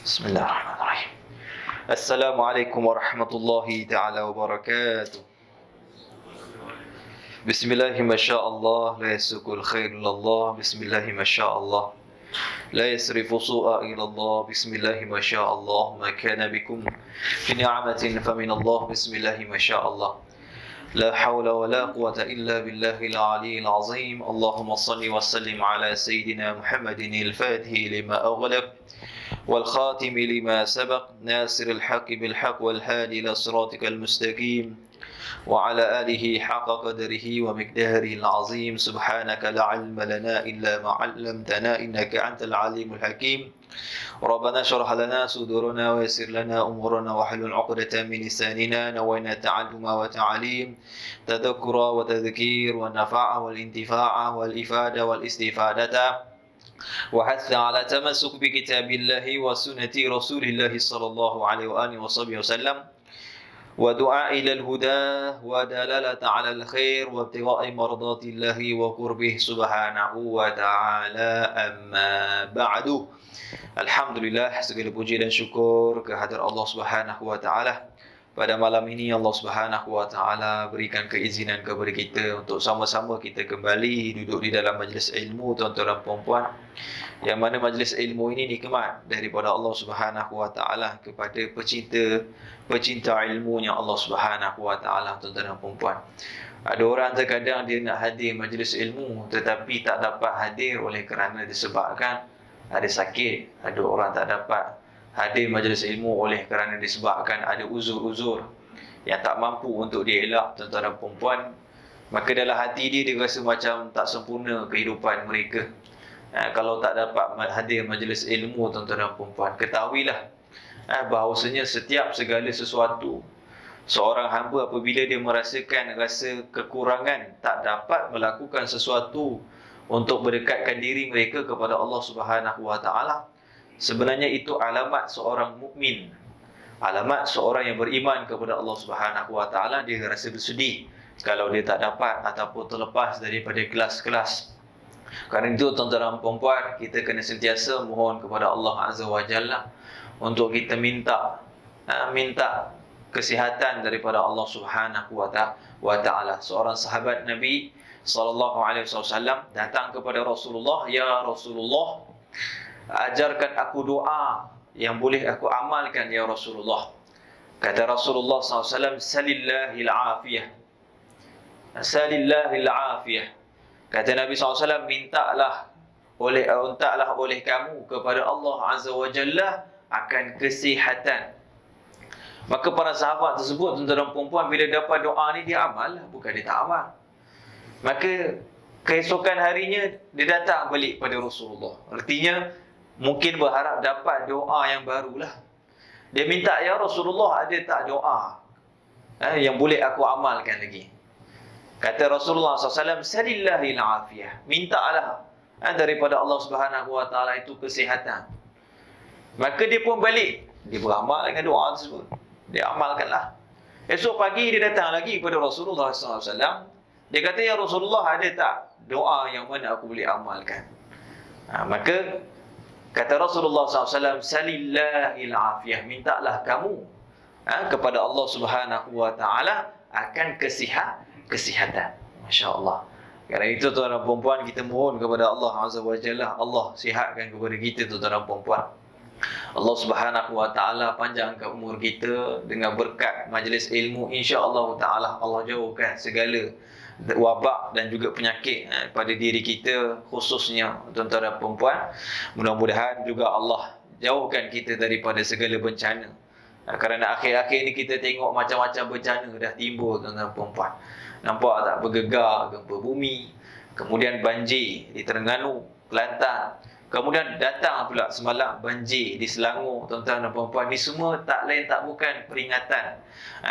Bismillahirrahmanirrahim. Assalamualaikum warahmatullahi ta'ala wabarakatuh. Bismillahi masyaallah, la yasukul khair illallah. Bismillahi masyaallah, la yasrifu su'a illallah. Bismillahi masyaallah, ma kana bikum fi ni'matin faminallah. Bismillahi masyaallah, la hawla wa la quwata illa billahil aliyyil azim. Allahumma salli wa sallim ala sayyidina Muhammadin al-Fatihi lima aghlaq والخاتم لما سبق ناصر الحق بالحق والهادي إلى صراطك المستقيم وعلى آله حق قدره ومقداره العظيم. سبحانك لا علم لنا إلا ما علمتنا إنك أنت العليم الحكيم. ربنا اشرح لنا صدورنا ويسر لنا أمورنا واحلل عقدة من لساننا. نوينا التعلم وتعليم تذكرا وتذكير والنفع والانتفاع والإفادة والاستفادة وحث على تمسك بكتاب الله وسنة رسول الله صلى الله عليه وآله وصحبه وسلم ودعاء إلى الهدى ودلالة على الخير وابتغاء مرضات الله وقربه سبحانه وتعالى. أما بعد. Alhamdulillah, segala puji dan syukur kehadirat Allah Subhanahu wa taala. Pada malam ini Allah Subhanahu wa taala berikan keizinan kepada kita untuk sama-sama kita kembali duduk di dalam majlis ilmu, tuan-tuan dan puan-puan. Yang mana majlis ilmu ini nikmat daripada Allah Subhanahu wa taala kepada pecinta ilmunya Allah Subhanahu wa taala, tuan-tuan dan puan-puan. Ada orang terkadang dia nak hadir majlis ilmu tetapi tak dapat hadir oleh kerana disebabkan ada sakit. Ada orang tak dapat hadir majlis ilmu oleh kerana disebabkan ada uzur-uzur yang tak mampu untuk dielak, tuan-tuan dan puan-puan. Maka dalam hati dia rasa macam tak sempurna kehidupan mereka. Kalau tak dapat hadir majlis ilmu, tuan-tuan dan puan-puan, ketahuilah bahawasanya setiap segala sesuatu, seorang hamba apabila dia merasakan rasa kekurangan, tak dapat melakukan sesuatu untuk berdekatkan diri mereka kepada Allah Subhanahu wa taala, sebenarnya itu alamat seorang mukmin, alamat seorang yang beriman kepada Allah Subhanahu wa taala. Dia rasa bersedih kalau dia tak dapat ataupun terlepas daripada kelas-kelas. Kerana itu, tuan-tuan dan puan-puan, kita kena sentiasa mohon kepada Allah Azza wa Jalla untuk kita minta kesihatan daripada Allah Subhanahu wa taala. Seorang sahabat Nabi sallallahu alaihi wasallam datang kepada Rasulullah, "Ya Rasulullah, ajarkan aku doa yang boleh aku amalkan ya Rasulullah." Kata Rasulullah SAW, "Salillahil afiyah." Salillahil afiyah. Kata Nabi SAW, mintalah oleh kamu kepada Allah Azza wa Jalla akan kesihatan. Maka para sahabat tersebut, tuan-tuan dan puan-puan, bila dapat doa ni dia amal, bukan dia tak amal. Maka keesokan harinya dia datang balik pada Rasulullah. Artinya mungkin berharap dapat doa yang barulah. Dia minta, "Ya Rasulullah, ada tak doa yang boleh aku amalkan lagi?" Kata Rasulullah SAW, "Salillahil afiyah." Mintalah daripada Allah Subhanahu wa taala itu kesihatan. Maka dia pun balik, dia beramal dengan doa tersebut. Dia amalkanlah. Esok pagi dia datang lagi kepada Rasulullah SAW. Dia kata, "Ya Rasulullah, ada tak doa yang mana aku boleh amalkan?" Maka kata Rasulullah SAW, "Salillahil afiyah." Mintalah kamu kepada Allah Subhanahu wa taala akan kesihatan. Masya Allah. Kerana itu, tuan-tuan dan puan-puan, kita mohon kepada Allah Azza wa Jalla, Allah sihatkan kepada kita, tuan-tuan dan puan-puan. Allah Subhanahu wa taala panjangkan umur kita dengan berkat majlis ilmu. Insya-Allah taala Allah jauhkan segala wabak dan juga penyakit pada diri kita, khususnya tuan-tuan dan puan-puan. Mudah-mudahan juga Allah jauhkan kita daripada segala bencana. Kerana akhir-akhir ni kita tengok macam-macam bencana dah timbul, tuan-tuan dan puan-puan. Nampak tak, bergegar gempa bumi, kemudian banjir di Terengganu, Kelantan, kemudian datang pula semalam banjir di Selangor, tuan-tuan dan puan-puan. Ni semua tak lain tak bukan peringatan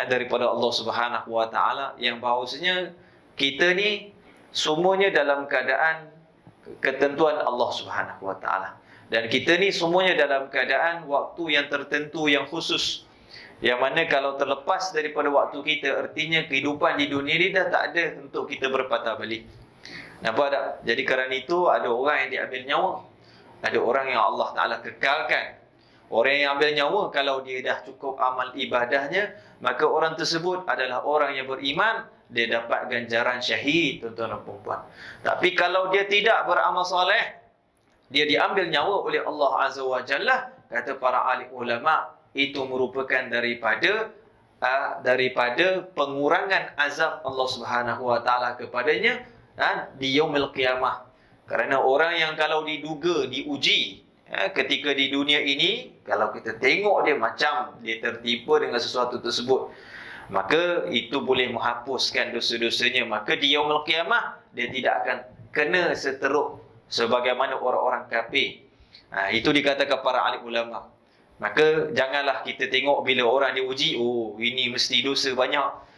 daripada Allah Subhanahu wa taala yang bahawasanya kita ni semuanya dalam keadaan ketentuan Allah Subhanahu wa taala. Dan kita ni semuanya dalam keadaan waktu yang tertentu, yang khusus. Yang mana kalau terlepas daripada waktu kita, artinya kehidupan di dunia ni dah tak ada untuk kita berpatah balik. Nampak tak? Jadi kerana itu ada orang yang diambil nyawa, ada orang yang Allah Ta'ala kekalkan, Orang yang ambil nyawa, kalau dia dah cukup amal ibadahnya, maka orang tersebut adalah orang yang beriman, dia dapat ganjaran syahid, tuan-tuan dan puan-puan. Tapi kalau dia tidak beramal soleh, dia diambil nyawa oleh Allah Azza wa Jalla, kata para ahli ulama, itu merupakan daripada pengurangan azab Allah Subhanahu wa taala kepadanya di yaumil qiyamah. Kerana orang yang kalau diduga diuji ketika di dunia ini, kalau kita tengok dia macam dia tertipu dengan sesuatu tersebut, maka itu boleh menghapuskan dosa-dosanya. Maka di yaumil qiyamah dia tidak akan kena seteruk sebagaimana orang-orang kafir. Itu dikatakan para ahli ulama. Maka janganlah kita tengok bila orang diuji, oh ini mesti dosa banyak.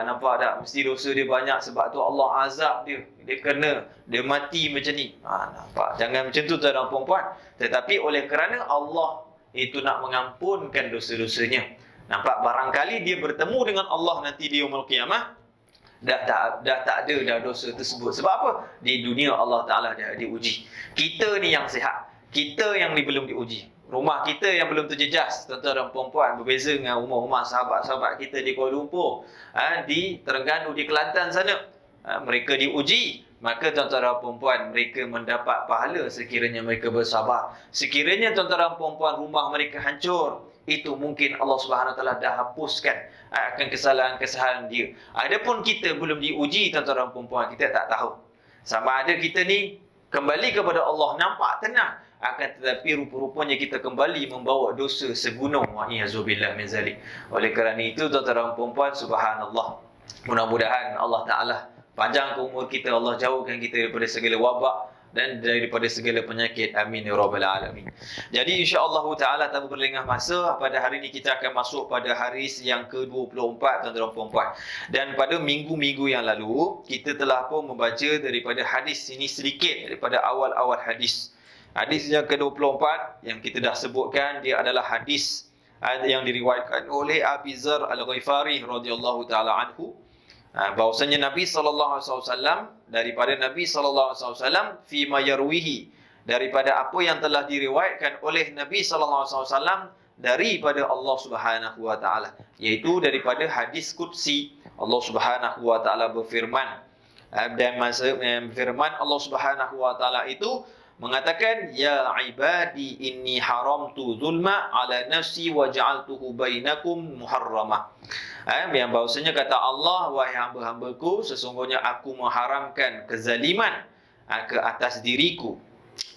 Nampak tak? Mesti dosa dia banyak, sebab tu Allah azab dia. Dia kena, dia mati macam ni. Nampak? Jangan macam tu tuan dan puan-puan. Tetapi oleh kerana Allah itu nak mengampunkan dosa-dosanya. Nampak? Barangkali dia bertemu dengan Allah nanti di yaumul qiyamah, dah tak ada dah dosa tersebut. Sebab apa? Di dunia Allah Ta'ala dah diuji. Kita ni yang sihat, kita yang ni belum diuji. Rumah kita yang belum terjejas, tuan-tuan dan puan-puan, berbeza dengan rumah-rumah sahabat-sahabat kita di Kuala Lumpur, di Terengganu, di Kelantan sana. Mereka diuji, maka tuan-tuan dan puan-puan, mereka mendapat pahala sekiranya mereka bersabar. Sekiranya tuan-tuan dan puan-puan rumah mereka hancur, itu mungkin Allah Subhanahu Wa Taala dah hapuskan akan kesalahan-kesalahan dia. Adapun kita belum diuji, tuan-tuan dan puan-puan, kita tak tahu sama ada kita ni kembali kepada Allah nampak tenang, akan tetapi rupa-rupanya kita kembali membawa dosa segunung. Wa'iyyazubillah min zalik. Oleh kerana itu, tuan-tuan dan puan-puan, subhanallah, mudah-mudahan Allah Ta'ala panjangkan umur kita, Allah jauhkan kita daripada segala wabak dan daripada segala penyakit. Amin ya rabbal alamin. Jadi insya-Allah taala tanpa berlengah masa, pada hari ini kita akan masuk pada hadis yang ke-24, tuan-tuan dan puan-puan. Dan pada minggu-minggu yang lalu kita telah pun membaca daripada hadis ini sedikit daripada awal-awal hadis. Hadis yang ke-24 yang kita dah sebutkan, dia adalah hadis yang diriwayatkan oleh Abi Dzar Al-Ghifari radhiyallahu taala anhu. Bahwasanya Nabi SAW, daripada Nabi SAW, fima yarwihi, daripada apa yang telah diriwayatkan oleh Nabi SAW daripada Allah Subhanahu wa taala, iaitu daripada hadis qudsi. Allah Subhanahu wa taala berfirman, dan firman Allah Subhanahu wa taala itu mengatakan, ya ibadi inni haramtu zulma ala nafsi wa ja'altuhu bainakum muharramah. Yang bahawasanya kata Allah, wahai hamba-hambaku, sesungguhnya aku mengharamkan kezaliman ke atas diriku.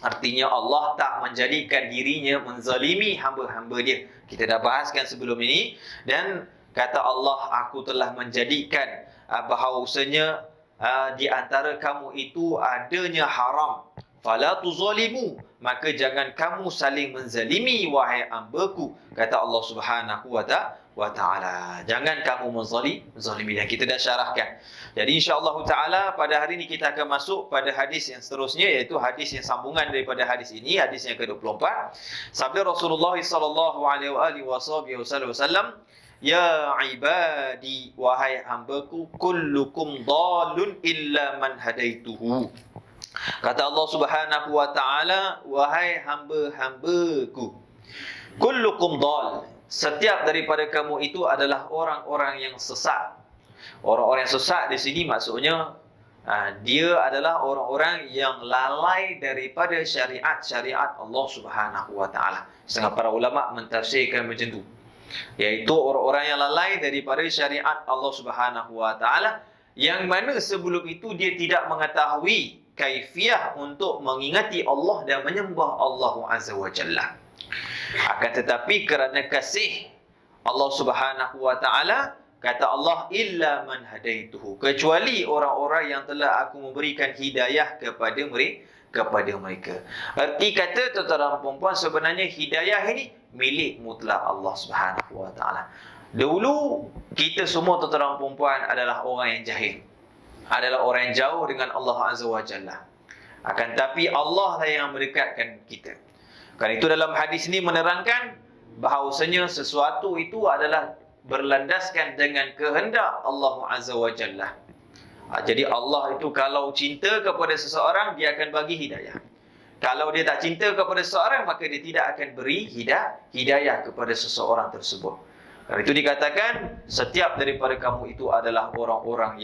Artinya Allah tak menjadikan dirinya menzalimi hamba-hamba dia. Kita dah bahaskan sebelum ini. Dan kata Allah, aku telah menjadikan bahawasanya di antara kamu itu adanya haram. Fala tuzalimu, maka jangan kamu saling menzalimi wahai hamba-Ku, kata Allah Subhanahu wa taala. Jangan kamu menzalimi, dan kita dah syarahkan. Jadi insya-Allah taala pada hari ini kita akan masuk pada hadis yang seterusnya, iaitu hadis yang sambungan daripada hadis ini, hadis yang ke-24. Sabda Rasulullah sallallahu alaihi wasallam, ya ibadi, wahai hamba-Ku, kullukum dhalun illa man hadaituhu. Kata Allah Subhanahu wa taala, wahai hamba-hamba-Ku, kullukum dhal, setiap daripada kamu itu adalah orang-orang yang sesat. Orang-orang yang sesat di sini maksudnya dia adalah orang-orang yang lalai daripada syariat-syariat Allah Subhanahu wa taala. Setengah para ulama mentafsirkan macam tu, iaitu orang-orang yang lalai daripada syariat Allah Subhanahu wa taala, yang mana sebelum itu dia tidak mengetahui kaifiah untuk mengingati Allah dan menyembah Allah Azza wa Jalla. Akan tetapi kerana kasih Allah Subhanahu wa taala, kata Allah, illa man hadaituhu, kecuali orang-orang yang telah aku memberikan hidayah kepada mereka. Arti kata, tuan-tuan dan puan-puan, sebenarnya hidayah ini milik mutlak Allah Subhanahu wa taala. Dulu kita semua, tuan-tuan dan puan-puan, adalah orang yang jahil, adalah orang yang jauh dengan Allah Azza wa Jalla. Akan tapi Allah lah yang mendekatkan kita. Kerana itu dalam hadis ini menerangkan bahawasanya sesuatu itu adalah berlandaskan dengan kehendak Allah Azza wa Jalla. Jadi Allah itu kalau cinta kepada seseorang, dia akan bagi hidayah. Kalau dia tak cinta kepada seseorang, maka dia tidak akan beri hidayah kepada seseorang tersebut. Karena itu dikatakan setiap daripada kamu itu adalah orang-orang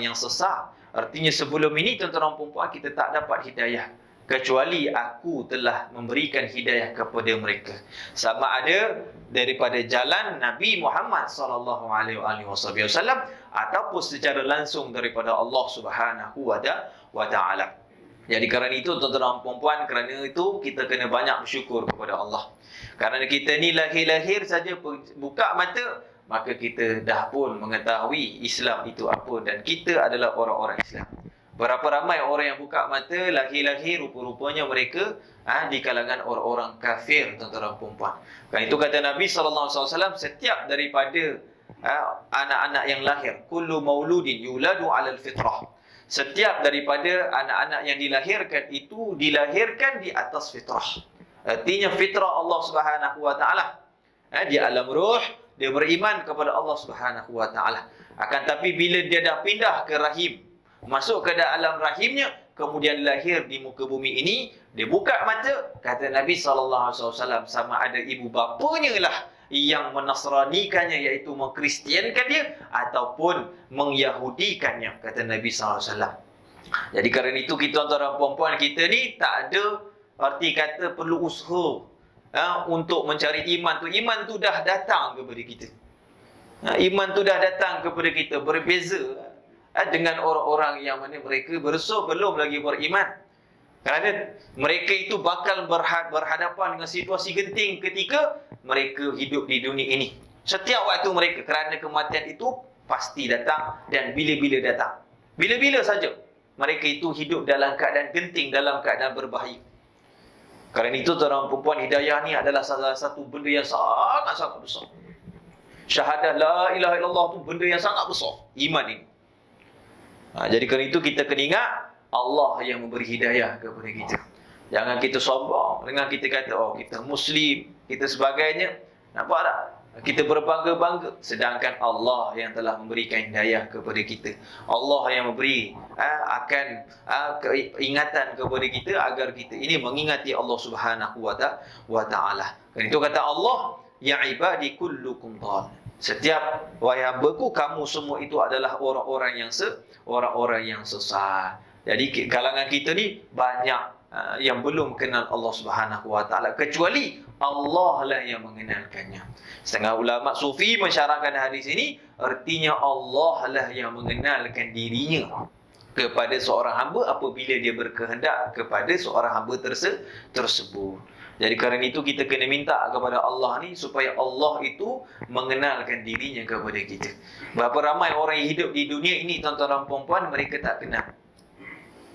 yang sesat. Artinya sebelum ini tuan-tuan dan puan kita tak dapat hidayah kecuali aku telah memberikan hidayah kepada mereka. Sama ada daripada jalan Nabi Muhammad sallallahu alaihi wasallam ataupun secara langsung daripada Allah Subhanahu wa taala. Jadi kerana itu tuan-tuan dan puan, kerana itu kita kena banyak bersyukur kepada Allah. Kerana kita ni lahir-lahir saja buka mata, maka kita dah pun mengetahui Islam itu apa dan kita adalah orang-orang Islam. Berapa ramai orang yang buka mata lahir-lahir rupa-rupanya mereka di kalangan orang-orang kafir, tuan-tuan dan puan. Kerana itu kata Nabi SAW, setiap daripada anak-anak yang lahir, kullu mauludin yuladu 'alal fitrah. Setiap daripada anak-anak yang dilahirkan itu dilahirkan di atas fitrah. Artinya fitrah Allah Subhanahu wa taala. Di alam ruh dia beriman kepada Allah Subhanahu wa taala. Akan tapi bila dia dah pindah ke rahim, masuk ke dalam rahimnya, kemudian lahir di muka bumi ini, dia buka mata, kata Nabi SAW, sama ada ibu bapanya lah yang menasranikannya, iaitu mengkristiankan dia, ataupun mengyahudikannya, kata Nabi SAW. Jadi kerana itu kita antara perempuan kita ni tak ada arti kata perlu usaha untuk mencari iman tu. Iman tu dah datang kepada kita. Iman tu dah datang kepada kita. Berbeza dengan orang-orang yang mana mereka belum lagi beriman. Kerana mereka itu bakal berhadapan dengan situasi genting ketika mereka hidup di dunia ini. Setiap waktu mereka, kerana kematian itu pasti datang dan bila-bila datang. Bila-bila saja mereka itu hidup dalam keadaan genting, dalam keadaan berbahaya. Kerana itu tuan-tuan perempuan, hidayah ni adalah salah satu benda yang sangat-sangat besar. Syahadah la ilaha illallah tu benda yang sangat besar. Iman ini. Jadi kerana itu kita kena ingat Allah yang memberi hidayah kepada kita. Jangan kita sombong dengan kita kata, oh kita Muslim, kita sebagainya. Nampak tak? Kita berbangga-bangga. Sedangkan Allah yang telah memberikan hidayah kepada kita. Allah yang memberi ingatan kepada kita agar kita ini mengingati Allah Subhanahu wa ta'ala. Kerana itu kata Allah, ya ibadi kullukum dhal. Setiap wahai hamba-Ku, kamu semua itu adalah orang-orang yang sesat. Jadi kalangan kita ni banyak yang belum kenal Allah Subhanahu wa taala, kecuali Allah lah yang mengenalkannya. Setengah ulama sufi mensyarahkan hadis ini, artinya Allah lah yang mengenalkan dirinya kepada seorang hamba apabila dia berkehendak kepada seorang hamba tersebut. Jadi kerana itu kita kena minta kepada Allah ni supaya Allah itu mengenalkan dirinya kepada kita. Berapa ramai orang yang hidup di dunia ini, tuan-tuan dan puan-puan, mereka tak kenal.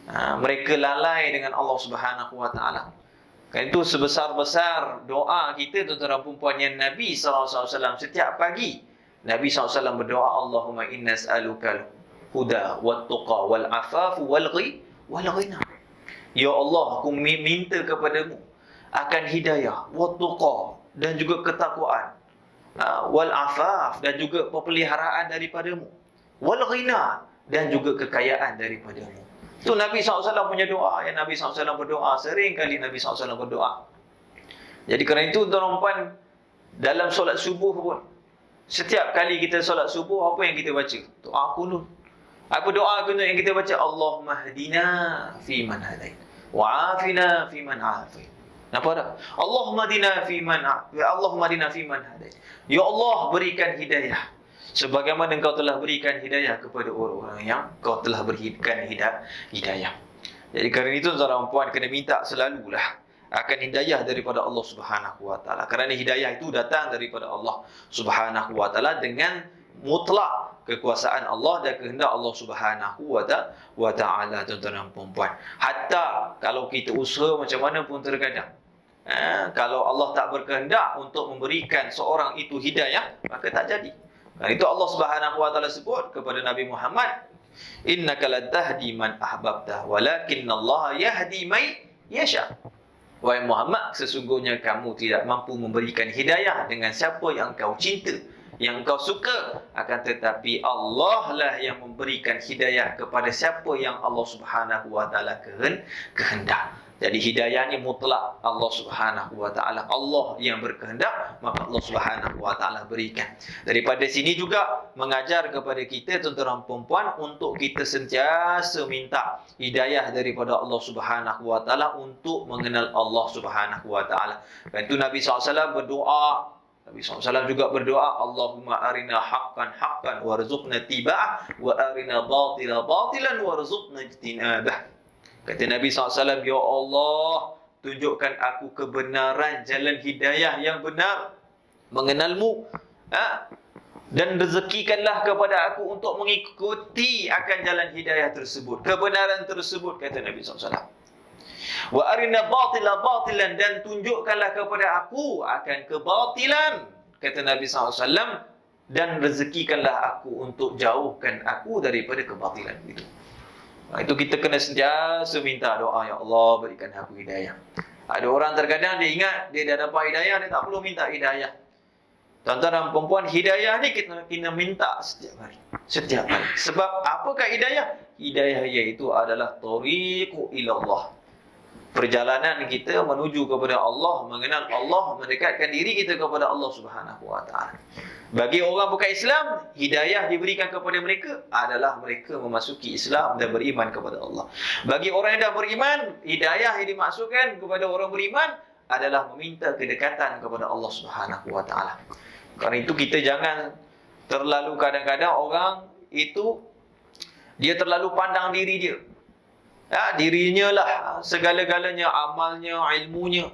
Mereka lalai dengan Allah Subhanahu wa taala. Kan itu sebesar-besar doa kita, tuan-tuan dan puan-puan, yang Nabi SAW setiap pagi Nabi SAW berdoa, Allahumma inna as'alukal huda wat tuqa wal afaf wal ghina. Ya Allah, aku minta kepadamu akan hidayah, wat tuqa, dan juga ketakwaan, wal afaf, dan juga pepeliharaan daripadamu, wal ghina, dan juga kekayaan daripadamu. Itu Nabi SAW punya doa. Yang Nabi SAW berdoa, sering kali Nabi SAW berdoa. Jadi kerana itu tuan-tuan, dalam solat subuh pun, setiap kali kita solat subuh, apa yang kita baca? Doa kunut. Apa doa kunut yang kita baca? Allahumma hadina fi man hadait, wa afina fi man afait. Nampak tak? Allahumma hadina fi man hadait. Ya Allah, berikan hidayah sebagaimana Engkau telah berikan hidayah kepada orang-orang yang Engkau telah berikan hidayah. Jadi kerana itu tuan-tuan dan puan kena minta selalulah akan hidayah daripada Allah Subhanahu wa taala. Kerana hidayah itu datang daripada Allah Subhanahu wa taala dengan mutlak kekuasaan Allah dan kehendak Allah Subhanahu wa taala, tuan-tuan dan puan. Hatta kalau kita usaha macam mana pun terkadang, kalau Allah tak berkehendak untuk memberikan seorang itu hidayah, maka tak jadi. Dan itu Allah Subhanahu wa taala sebut kepada Nabi Muhammad, innaka la tahdi man ahbabta walakinallaha yahdi may yasha. Wahai Muhammad, sesungguhnya kamu tidak mampu memberikan hidayah dengan siapa yang kau cinta, yang kau suka, akan tetapi Allah lah yang memberikan hidayah kepada siapa yang Allah Subhanahu wa taala kehendak. Jadi hidayah ni mutlak Allah Subhanahu wa taala. Allah yang berkehendak, maka Allah Subhanahu wa taala berikan. Daripada sini juga mengajar kepada kita tuan-tuan puan-puan untuk kita sentiasa minta hidayah daripada Allah Subhanahu wa taala untuk mengenal Allah Subhanahu wa taala. Dan itu Nabi SAW berdoa. Nabi SAW juga berdoa, Allahumma arina haqqan haqqan warzuqna tiba'ah wa arina batila batilan warzuqna ijtinabah. Kata Nabi SAW, Ya Allah, tunjukkan aku kebenaran, jalan hidayah yang benar, mengenalmu, dan rezekikanlah kepada aku untuk mengikuti akan jalan hidayah tersebut, kebenaran tersebut, kata Nabi SAW. Wa arina batila batilan, dan tunjukkanlah kepada aku akan kebatilan, kata Nabi SAW, dan rezekikanlah aku untuk jauhkan aku daripada kebatilan itu. Itu kita kena sentiasa minta doa, Ya Allah berikan aku hidayah. Ada orang terkadang dia ingat dia dah dapat hidayah, dia tak perlu minta hidayah. Tuan-tuan dan perempuan, hidayah ni kita kena minta setiap hari. Setiap hari. Sebab apakah hidayah? Hidayah iaitu adalah tariqu ilallah. Perjalanan kita menuju kepada Allah, mengenal Allah, mendekatkan diri kita kepada Allah Subhanahu wa taala. Bagi orang bukan Islam, hidayah diberikan kepada mereka adalah mereka memasuki Islam dan beriman kepada Allah. Bagi orang yang dah beriman, hidayah yang dimaksudkan kepada orang beriman adalah meminta kedekatan kepada Allah Subhanahu wa taala. Karena itu kita jangan terlalu, kadang-kadang orang itu dia terlalu pandang diri dia. Dirinya lah segala-galanya, amalnya, ilmunya.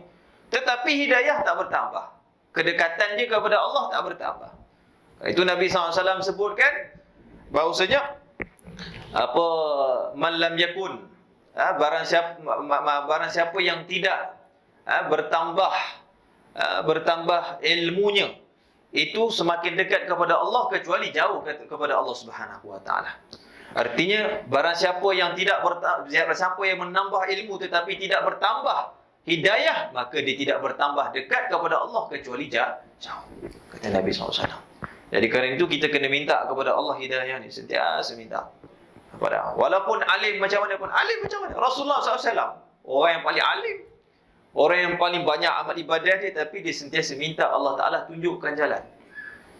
Tetapi hidayah tak bertambah. Kedekatan dia kepada Allah tak bertambah. Itu Nabi SAW sebutkan bahawasanya man lam yakun, barang siapa yang tidak bertambah ilmunya, itu semakin dekat kepada Allah kecuali jauh kepada Allah Subhanahu wa taala. Artinya barang siapa yang siapa yang menambah ilmu tetapi tidak bertambah hidayah, maka dia tidak bertambah dekat kepada Allah kecuali jauh, kata Nabi SAW. Jadi kerana itu kita kena minta kepada Allah hidayah ni, sentiasa minta kepada Allah. Walaupun alim macam mana pun, alim macam mana? Rasulullah SAW, orang yang paling alim, orang yang paling banyak amal ibadah dia, tapi dia sentiasa minta Allah Ta'ala tunjukkan jalan.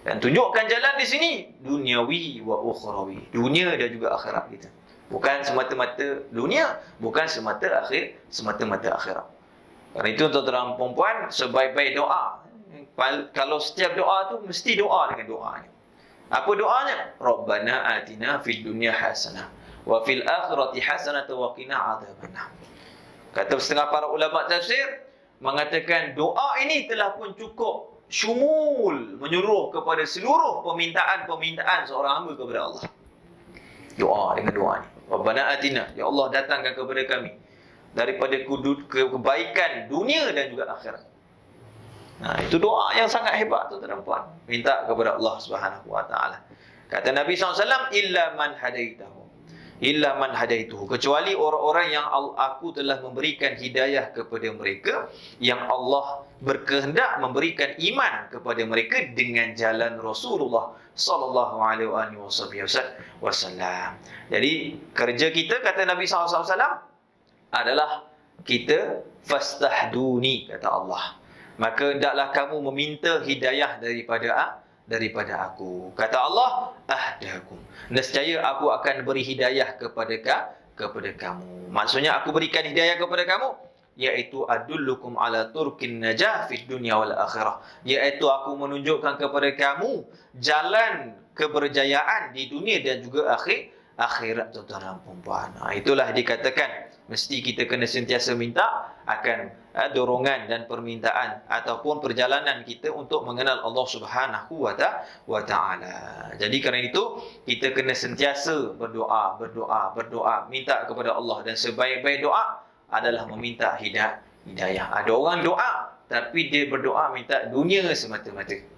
Dan tunjukkan jalan di sini duniawi wa ukhrawi, dunia dan juga akhirat kita. Bukan semata-mata dunia, bukan semata-mata akhirat. Kerana itu tuan-tuan perempuan, sebaik-baik doa, kalau setiap doa tu mesti doa dengan doanya. Apa doanya? Rabbana atina fid dunya hasanah wa fil akhirati hasanah wa qina adzabannar. Kata setengah para ulama tafsir mengatakan doa ini telah pun cukup syumul, menyuruh kepada seluruh permintaan seorang hamba kepada Allah. Doa dengan doa ni. Rabbana atina, ya Allah datangkan kepada kami daripada kebaikan dunia dan juga akhirat. Itu doa yang sangat hebat tuan-tuan dan puan. Minta kepada Allah Subhanahu wa taala. Kata Nabi SAW, illa man hadaituhu, kecuali orang-orang yang aku telah memberikan hidayah kepada mereka, yang Allah berkehendak memberikan iman kepada mereka dengan jalan Rasulullah sallallahu alaihi wasallam. Jadi kerja kita, kata Nabi SAW, adalah kita fastahduni, kata Allah, maka hendaklah kamu meminta hidayah daripada aku. Kata Allah, ahdakum, nescaya aku akan beri hidayah kepada kamu. Maksudnya aku berikan hidayah kepada kamu, iaitu adullukum ala turkin najah fid dunya wal akhirah, iaitu aku menunjukkan kepada kamu jalan keberjayaan di dunia dan juga akhirat, tuan-tuan dan puan-puan. Itulah dikatakan mesti kita kena sentiasa minta akan dorongan dan permintaan ataupun perjalanan kita untuk mengenal Allah Subhanahu wa taala. Jadi kerana itu kita kena sentiasa berdoa, minta kepada Allah, dan sebaik-baik doa adalah meminta hidayah. Ada orang doa tapi dia berdoa minta dunia semata-mata.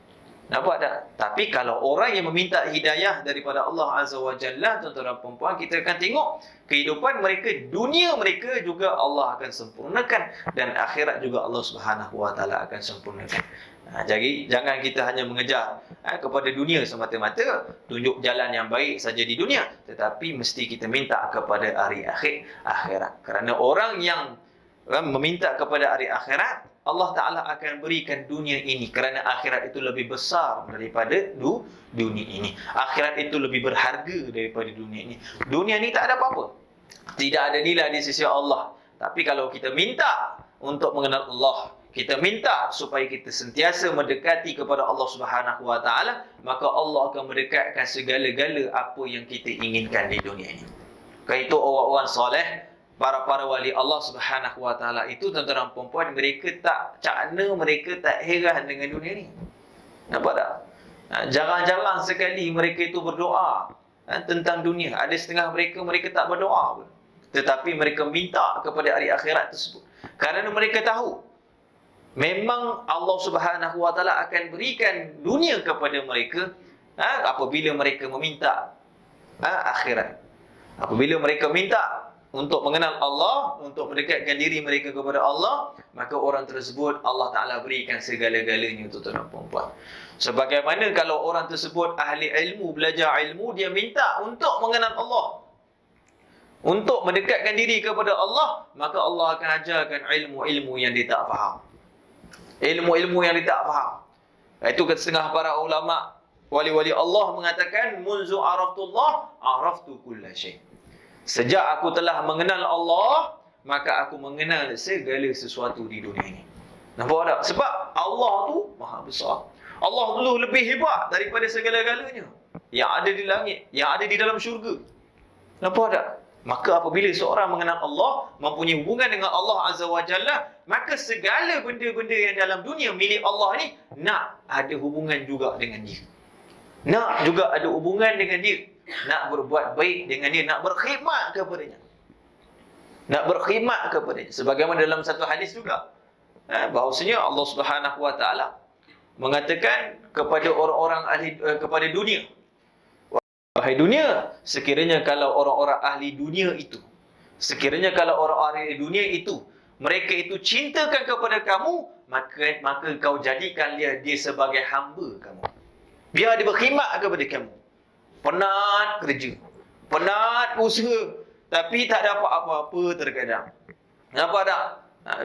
Nampak tak? Tapi kalau orang yang meminta hidayah daripada Allah Azza wa Jalla, tuan-tuan dan puan-puan, kita akan tengok kehidupan mereka, dunia mereka juga Allah akan sempurnakan, dan akhirat juga Allah Subhanahu wa taala akan sempurnakan. Jadi jangan kita hanya mengejar kepada dunia semata-mata, tunjuk jalan yang baik saja di dunia, tetapi mesti kita minta kepada hari akhirat. Kerana orang yang meminta kepada hari akhirat, Allah Ta'ala akan berikan dunia ini, kerana akhirat itu lebih besar daripada dunia ini. Akhirat itu lebih berharga daripada dunia ini. Dunia ini tak ada apa-apa, tidak ada nilai di sisi Allah. Tapi kalau kita minta untuk mengenal Allah, kita minta supaya kita sentiasa mendekati kepada Allah Subhanahu Wa Ta'ala, maka Allah akan mendekatkan segala-gala apa yang kita inginkan di dunia ini. Kerana itu orang-orang soleh, para wali Allah Subhanahu Wa Ta'ala itu, tuan-tuan dan puan-puan, mereka tak cakna, mereka tak heran dengan dunia ni. Nampak tak? Jarang-jarang sekali mereka itu berdoa tentang dunia. Ada setengah mereka tak berdoa pun, tetapi mereka minta kepada hari akhirat tersebut, kerana mereka tahu memang Allah Subhanahu Wa Ta'ala akan berikan dunia kepada mereka apabila mereka meminta akhirat. Apabila mereka minta untuk mengenal Allah, untuk mendekatkan diri mereka kepada Allah, maka orang tersebut Allah Ta'ala berikan segala-galanya, tuan-tuan dan puan-puan. Sebagaimana kalau orang tersebut ahli ilmu, belajar ilmu, dia minta untuk mengenal Allah, untuk mendekatkan diri kepada Allah, maka Allah akan ajarkan ilmu-ilmu yang dia tak faham. Ilmu-ilmu yang dia tak faham. Itu setengah para ulama, wali-wali Allah mengatakan, munzu araftullah, araftu kulla syai'. Sejak aku telah mengenal Allah, maka aku mengenal segala sesuatu di dunia ini. Nampak tak? Sebab Allah tu maha besar. Allah tu lebih hebat daripada segala-galanya yang ada di langit, yang ada di dalam syurga. Nampak tak? Maka apabila seorang mengenal Allah, mempunyai hubungan dengan Allah Azza wa Jalla, maka segala benda-benda yang dalam dunia milik Allah ni, nak ada hubungan juga dengan dia. Nak juga ada hubungan dengan dia. Nak berbuat baik dengan dia, nak berkhidmat kepadanya. Nak berkhidmat kepadanya. Sebagaimana dalam satu hadis juga, bahawasanya Allah Subhanahu Wa Ta'ala mengatakan kepada orang-orang ahli, kepada dunia, wahai dunia, sekiranya kalau orang-orang ahli dunia itu, sekiranya kalau orang-orang ahli dunia itu, mereka itu cintakan kepada kamu, maka kau jadikan dia sebagai hamba kamu. Biar dia berkhidmat kepada kamu. Penat kerja, penat usaha, tapi tak dapat apa-apa terkadang. Nampak tak?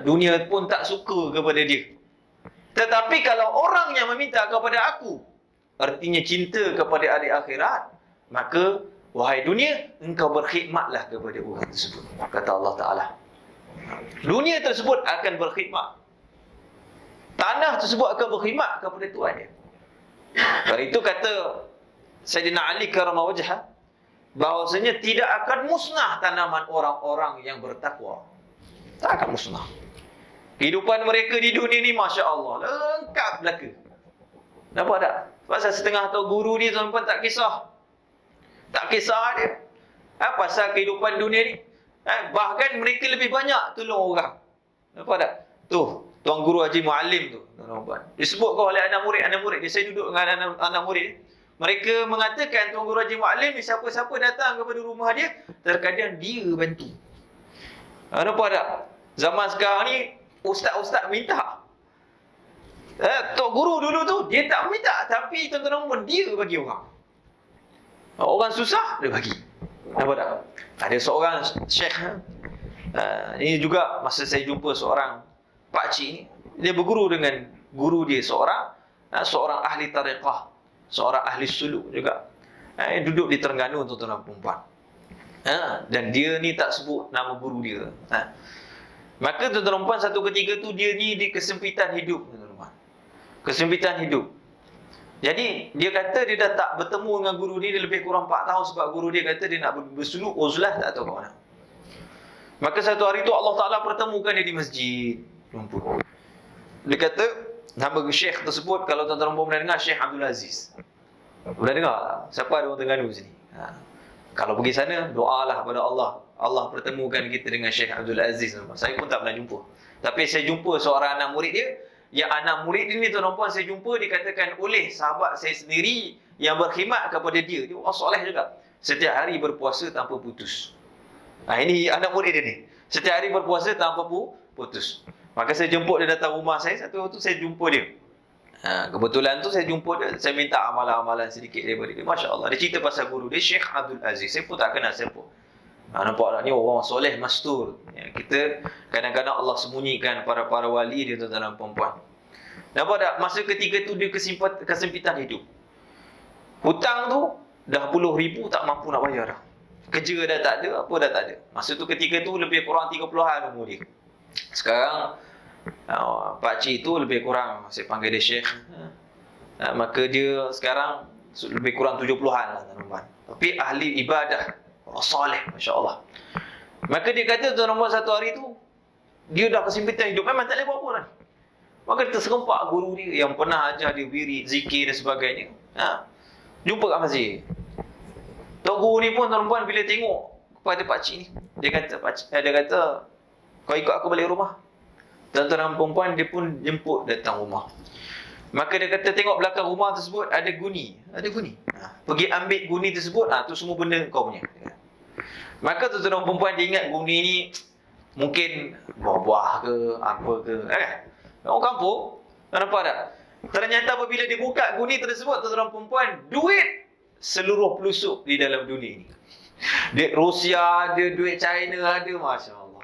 Dunia pun tak suka kepada dia. Tetapi kalau orang yang meminta kepada aku, artinya cinta kepada hari akhirat, maka wahai dunia, engkau berkhidmatlah kepada orang tersebut, kata Allah Ta'ala. Dunia tersebut akan berkhidmat, tanah tersebut akan berkhidmat kepada Tuhan dia. Karena itu kata Sayyidina Ali karamah wajhah, bahawasanya tidak akan musnah tanaman orang-orang yang bertakwa. Tak akan musnah. Kehidupan mereka di dunia ni, Masya Allah, lengkap belaka. Nampak tak? Pasal setengah tu guru ni, tuan-tuan, tak kisah. Tak kisah dia. Pasal kehidupan dunia ni. Bahkan mereka lebih banyak tolong orang. Nampak tak? Tu, Tuan Guru Haji Muallim tu, tuan-tuan. Disebut kau oleh anak murid dia. Saya duduk dengan anak murid dia. Mereka mengatakan Tuan Guru Haji Muallim ni, siapa-siapa datang kepada rumah dia, terkadang dia bantu. Nampak tak? Zaman sekarang ni, ustaz-ustaz minta. Tok Guru dulu tu, dia tak minta, tapi tuan-tuan dia bagi orang. Orang susah, dia bagi. Nampak tak? Ada seorang syekh, ini juga masa saya jumpa seorang pakcik ni, dia berguru dengan guru dia, seorang ahli tariqah, seorang ahli suluk juga, duduk di Terengganu, tuan-tuan dan puan-puan. Dan dia ni tak sebut nama guru dia. Maka tuan-tuan dan puan, satu ketika tu dia ni di kesempitan hidup, tuan-tuan dan puan. Kesempitan hidup. Jadi dia kata dia dah tak bertemu dengan guru ni, dia lebih kurang 4 tahun, sebab guru dia kata dia nak bersuluk, uzlah tak tahu ke mana. Maka satu hari tu Allah Ta'ala pertemukan dia di masjid. Dia kata, nama syekh tersebut, kalau tuan-tuan pernah dengar, Syekh Abdul Aziz. Pernah dengar tak? Siapa ada orang Terengganu sini? Kalau pergi sana, doalah kepada Allah. Allah pertemukan kita dengan Syekh Abdul Aziz. Saya pun tak pernah jumpa. Tapi saya jumpa seorang anak murid dia. Yang anak murid dia ni, tuan-tuan puan, saya jumpa, dikatakan oleh sahabat saya sendiri yang berkhidmat kepada dia. Dia orang soleh juga. Setiap hari berpuasa tanpa putus. Ini anak murid dia ni. Setiap hari berpuasa tanpa putus. Maka saya jemput dia datang rumah saya. Satu waktu saya jumpa dia. Kebetulan tu saya jumpa dia. Saya minta amalan-amalan sedikit daripada dia. Masya Allah. Dia cerita pasal guru dia, Syekh Abdul Aziz. Saya pun tak kenal siapa. Nampak tak ni orang soleh mastur. Kita kadang-kadang Allah sembunyikan para wali dia tuan-tuan dan puan-puan. Nampak tak? Masa ketika tu dia kesempitan hidup. Hutang tu dah puluh ribu tak mampu nak bayar dah. Kerja dah tak ada, apa dah tak ada. Masa tu ketika tu lebih kurang 30-an umur dia. Sekarang pakcik tu lebih kurang, saya panggil dia Syekh. Maka dia sekarang lebih kurang 70-an lah tuan-tuan. Tapi ahli ibadah, orang soleh, masya-Allah. Maka dia kata tuan-tuan satu hari tu dia dah kesempitan hidup, memang tak boleh buat apa dah. Maka dia terserempak guru dia yang pernah ajar dia wirid, zikir dan sebagainya. Jumpa kat masjid. Tok guru ni pun tuan-tuan bila tengok kepada pakcik ni, dia kata kau ikut aku balik rumah. Tuan-tuan dan perempuan dia pun jemput datang rumah. Maka dia kata tengok belakang rumah tersebut ada guni. Pergi ambil guni tersebut, tu semua benda kau punya. Maka tuan-tuan dan perempuan dia ingat guni ni mungkin buah-buah ke apa ke. Orang kampung, nampak tak? Ternyata apabila dia buka guni tersebut tuan-tuan dan perempuan, duit seluruh pelusuk di dalam dunia ni. Duit Rusia ada, duit China ada, masya-Allah.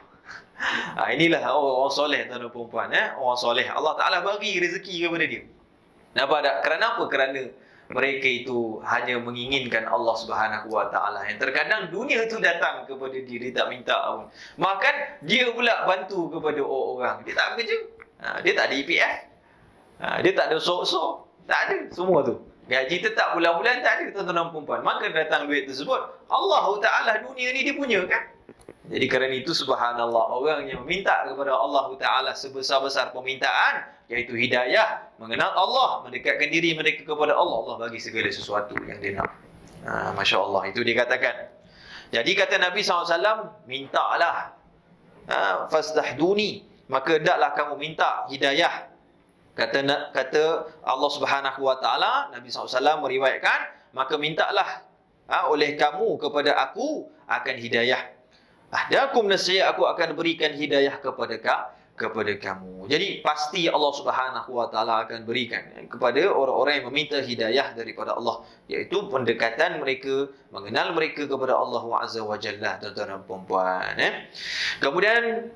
Inilah orang soleh tuan-tuan dan perempuan, orang soleh. Allah Taala bagi rezeki kepada dia. Nampak tak? Kerana apa? Kerana mereka itu hanya menginginkan Allah Subhanahu Wa Taala. Yang terkadang dunia itu datang kepada dia, dia tak minta pun. Bahkan dia pula bantu kepada orang. Dia tak bekerja. Dia tak ada EPF. Dia tak ada sok-sok. Tak ada semua tu. Gaji tetap bulan-bulan tak ada tuan-tuan dan perempuan. Maka datang duit tersebut, Allah Taala dunia ni dia punya kan? Jadi kerana itu subhanallah, orang yang meminta kepada Allah Taala sebesar-besar permintaan, iaitu hidayah, mengenal Allah, mendekatkan diri mereka kepada Allah, Allah bagi segala sesuatu yang dia nak. Masya Allah, itu dikatakan. Jadi kata Nabi SAW, mintalah, fastahduni, maka hendaklah kamu minta hidayah. Kata Allah Subhanahu Wa Taala, Nabi SAW meriwayatkan, maka mintalah oleh kamu kepada aku akan hidayah. Ahdakum nasihat, aku akan berikan hidayah kepada kamu. Jadi pasti Allah Subhanahu Wa Taala akan berikan kepada orang-orang yang meminta hidayah daripada Allah, iaitu pendekatan mereka, mengenal mereka kepada Allah Azza wa Jalla, tuan-tuan dan puan-puan. Kemudian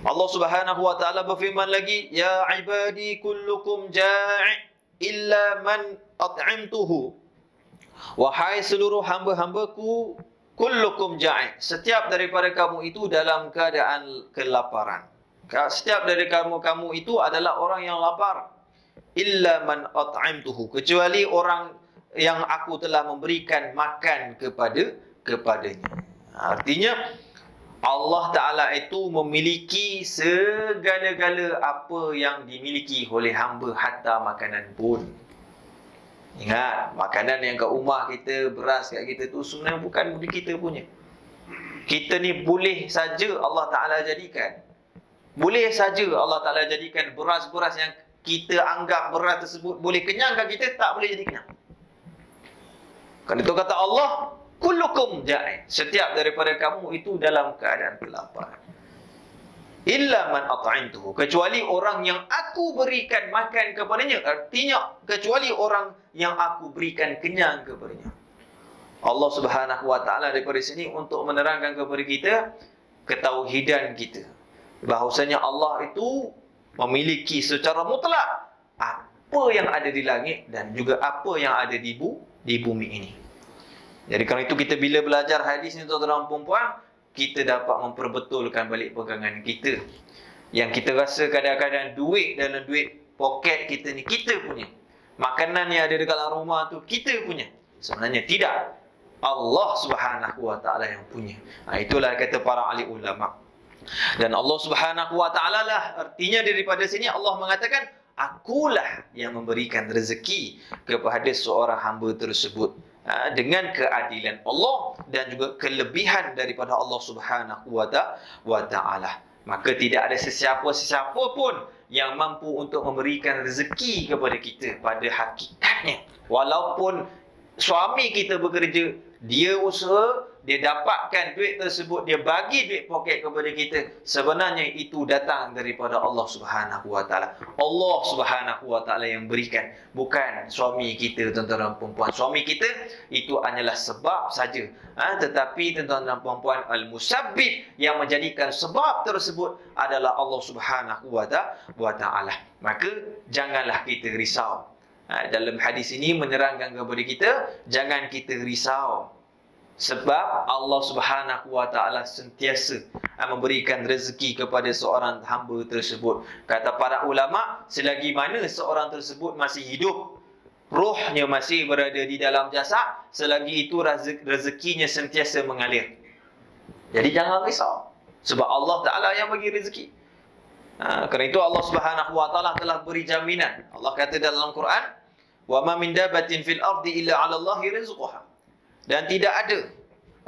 Allah Subhanahu Wa Taala berfirman lagi, ya ibadi kullukum ja'i illa man at'amtuhu. Wahai seluruh hamba-hambaku, kullukum ja'i, setiap daripada kamu itu dalam keadaan kelaparan. Setiap dari kamu itu adalah orang yang lapar. Illa man at'amtuhu, kecuali orang yang aku telah memberikan makan kepadanya. Artinya Allah Ta'ala itu memiliki segala-gala apa yang dimiliki oleh hamba, hatta makanan pun. Ingat, makanan yang kat rumah kita, beras kat kita tu sebenarnya bukan kita punya. Kita ni boleh saja Allah Ta'ala jadikan. Boleh saja Allah Ta'ala jadikan beras-beras yang kita anggap beras tersebut boleh kenyangkan kita, tak boleh jadi kenyang. Kan itu kata Allah, kullukum ja'i, setiap daripada kamu itu dalam keadaan kelaparan. Illa man at'amtuhu, kecuali orang yang aku berikan makan kepadanya. Artinya kecuali orang yang aku berikan kenyang kepadanya. Allah Subhanahu Wa Taala daripada sini untuk menerangkan kepada kita ketauhidan kita, bahawasanya Allah itu memiliki secara mutlak apa yang ada di langit dan juga apa yang ada di bumi ini. Jadi kerana itu kita bila belajar hadis ni tuan-tuan dan puan-puan, kita dapat memperbetulkan balik pegangan kita. Yang kita rasa kadang-kadang duit dalam duit poket kita ni kita punya. Makanan yang ada dekat dalam rumah tu kita punya. Sebenarnya tidak. Allah Subhanahu Wa Taala yang punya. Itulah kata para ahli ulama. Dan Allah Subhanahu Wa Taala lah, artinya daripada sini Allah mengatakan, akulah yang memberikan rezeki kepada seorang hamba tersebut dengan keadilan Allah dan juga kelebihan daripada Allah Subhanahu wa Ta'ala. Maka tidak ada sesiapa pun yang mampu untuk memberikan rezeki kepada kita pada hakikatnya. Walaupun suami kita bekerja, dia usaha, dia dapatkan duit tersebut, dia bagi duit poket kepada kita, sebenarnya itu datang daripada Allah Subhanahu Wa Taala. Allah Subhanahu Wa Taala yang berikan, bukan suami kita, tuan-tuan dan puan-puan. Suami kita itu hanyalah sebab saja. Tetapi tuan-tuan dan puan-puan, al-musabbib yang menjadikan sebab tersebut adalah Allah Subhanahu Wa Taala. Maka janganlah kita risau. Dalam hadis ini menerangkan kepada kita, jangan kita risau. Sebab Allah Subhanahu Wa Taala sentiasa memberikan rezeki kepada seorang hamba tersebut. Kata para ulama, selagi mana seorang tersebut masih hidup, rohnya masih berada di dalam jasad, selagi itu rezekinya sentiasa mengalir. Jadi jangan risau, sebab Allah Taala yang bagi rezeki. Kerana itu Allah Subhanahu Wa Taala telah beri jaminan. Allah kata dalam Quran, "Wa ma min dabatin fil ardi illa 'ala Allahi rizquha." Dan tidak ada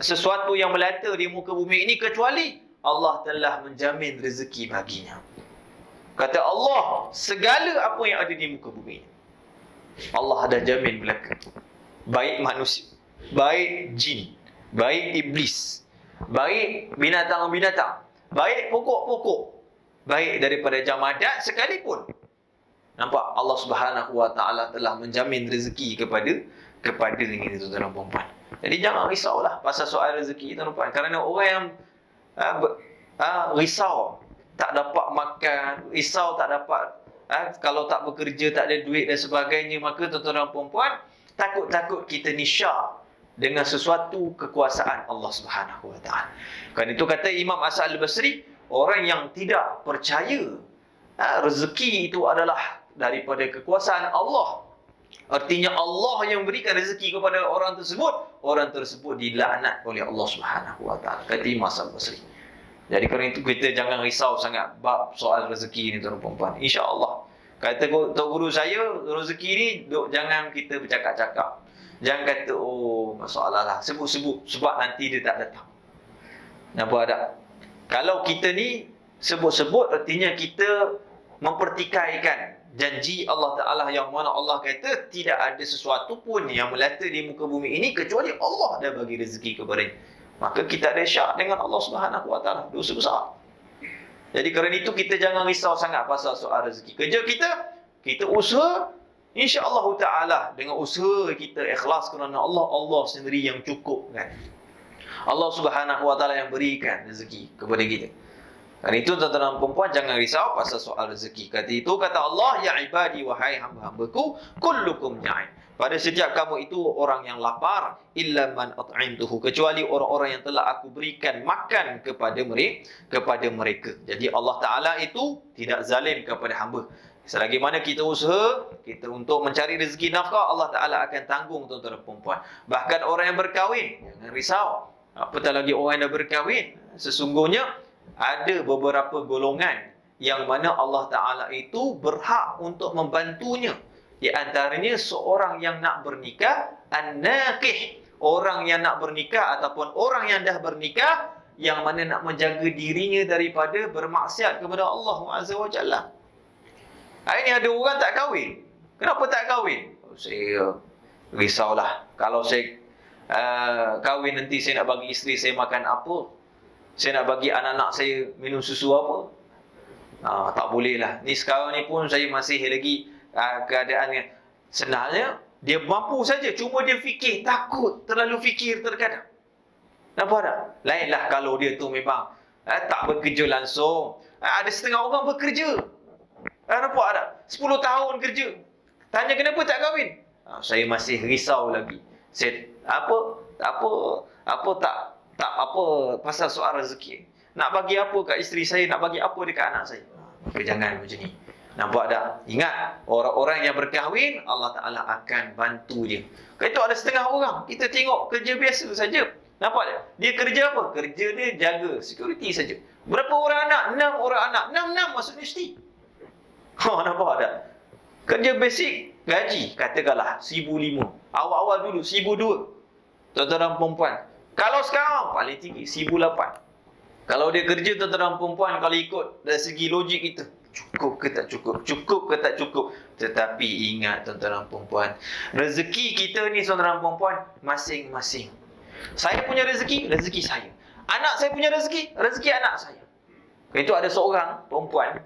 sesuatu yang melata di muka bumi ini kecuali Allah telah menjamin rezeki baginya. Kata Allah, segala apa yang ada di muka bumi ini, Allah ada jamin belaka. Baik manusia, baik jin, baik iblis, baik binatang-binatang, baik pokok-pokok, baik daripada jamadat sekalipun. Nampak, Allah Subhanahu Wa Taala telah menjamin rezeki kepada ini, tuan-tuan dan puan-puan. Jadi jangan risaulah pasal soal rezeki, tuan-tuan. Kerana orang yang risau tak dapat makan, risau tak dapat, kalau tak bekerja tak ada duit dan sebagainya, maka tuan-tuan dan puan-puan, takut-takut kita ni syak dengan sesuatu kekuasaan Allah Subhanahu Wa Taala. Kerana itu kata Imam Hasan Al-Basri, orang yang tidak percaya rezeki itu adalah daripada kekuasaan Allah, artinya Allah yang berikan rezeki kepada orang tersebut dilaknat oleh Allah Subhanahu Wa Taala, kata Imam Hasan Al-Basri. Jadi kerana itu kita jangan risau sangat bab soal rezeki ni, tuan-tuan dan puan-puan. Insya-Allah. Kata Tok Guru saya, rezeki ni jangan kita bercakap-cakap. Jangan kata masalah lah, sebut-sebut sebab nanti dia tak datang. Nampak tak? Kalau kita ni sebut-sebut, artinya kita mempertikaikan janji Allah Ta'ala yang mana Allah kata tidak ada sesuatu pun yang melata di muka bumi ini kecuali Allah dah bagi rezeki kepadanya. Maka kita ada syak dengan Allah Subhanahu Wa Taala, dosa besar. Jadi kerana itu kita jangan risau sangat pasal soal rezeki. Kerja kita usaha, insya-Allah Ta'ala dengan usaha kita ikhlas kerana Allah sendiri yang cukup kan. Allah Subhanahu Wa Taala yang berikan rezeki kepada kita. Dan itu tuan-tuan dan puan-puan, jangan risau pasal soal rezeki. Kata Allah, ya ibadi, wahai hamba-hambaku, kullukum ja'in. Pada setiap kamu itu orang yang lapar, illa man at'imtuhu, kecuali orang-orang yang telah aku berikan makan kepada mereka. Jadi Allah Ta'ala itu tidak zalim kepada hamba. Selagi mana kita usaha, kita untuk mencari rezeki nafkah, Allah Ta'ala akan tanggung, tuan-tuan dan puan-puan. Bahkan orang yang berkahwin, jangan risau. Apatah lagi orang yang dah berkahwin, sesungguhnya ada beberapa golongan yang mana Allah Ta'ala itu berhak untuk membantunya. Di antaranya seorang yang nak bernikah, an-naqih, orang yang nak bernikah ataupun orang yang dah bernikah, yang mana nak menjaga dirinya daripada bermaksiat kepada Allah Azza wa Jalla. Hari ni ada orang tak kahwin. Kenapa tak kahwin? Saya risaulah. Kalau saya kahwin nanti, saya nak bagi isteri saya makan apa? Saya nak bagi anak-anak saya minum susu apa? Tak boleh lah. Ni sekarang ni pun saya masih lagi keadaannya. Sebenarnya dia mampu saja, cuma dia fikir, takut, terlalu fikir terkadang. Nampak tak? Lainlah kalau dia tu memang tak bekerja langsung. Ada setengah orang bekerja. Nampak tak? 10 tahun kerja. Tanya kenapa tak kahwin? Saya masih risau lagi. Saya pasal soal rezeki. Nak bagi apa kat isteri saya, nak bagi apa dekat anak saya. Maka jangan macam ni. Nampak tak? Ingat, orang-orang yang berkahwin, Allah Ta'ala akan bantu dia. Kalau itu ada setengah orang, kita tengok kerja biasa saja. Nampak tak? Dia kerja apa? Kerja dia jaga security saja. Berapa orang anak? 6 orang anak. 6 masuk universiti. Nampak tak? Kerja basic, gaji, katakanlah 1,500. Awal-awal dulu 1,200. Tuan-tuan dan perempuan. Kalau sekarang, paling tinggi 1,800. Kalau dia kerja, tuan-tuan dan perempuan, kalau ikut dari segi logik kita, cukup ke tak cukup? Cukup ke tak cukup? Tetapi ingat, tuan-tuan dan perempuan, rezeki kita ni, tuan-tuan dan perempuan, masing-masing. Saya punya rezeki, rezeki saya. Anak saya punya rezeki, rezeki anak saya. Itu ada seorang perempuan,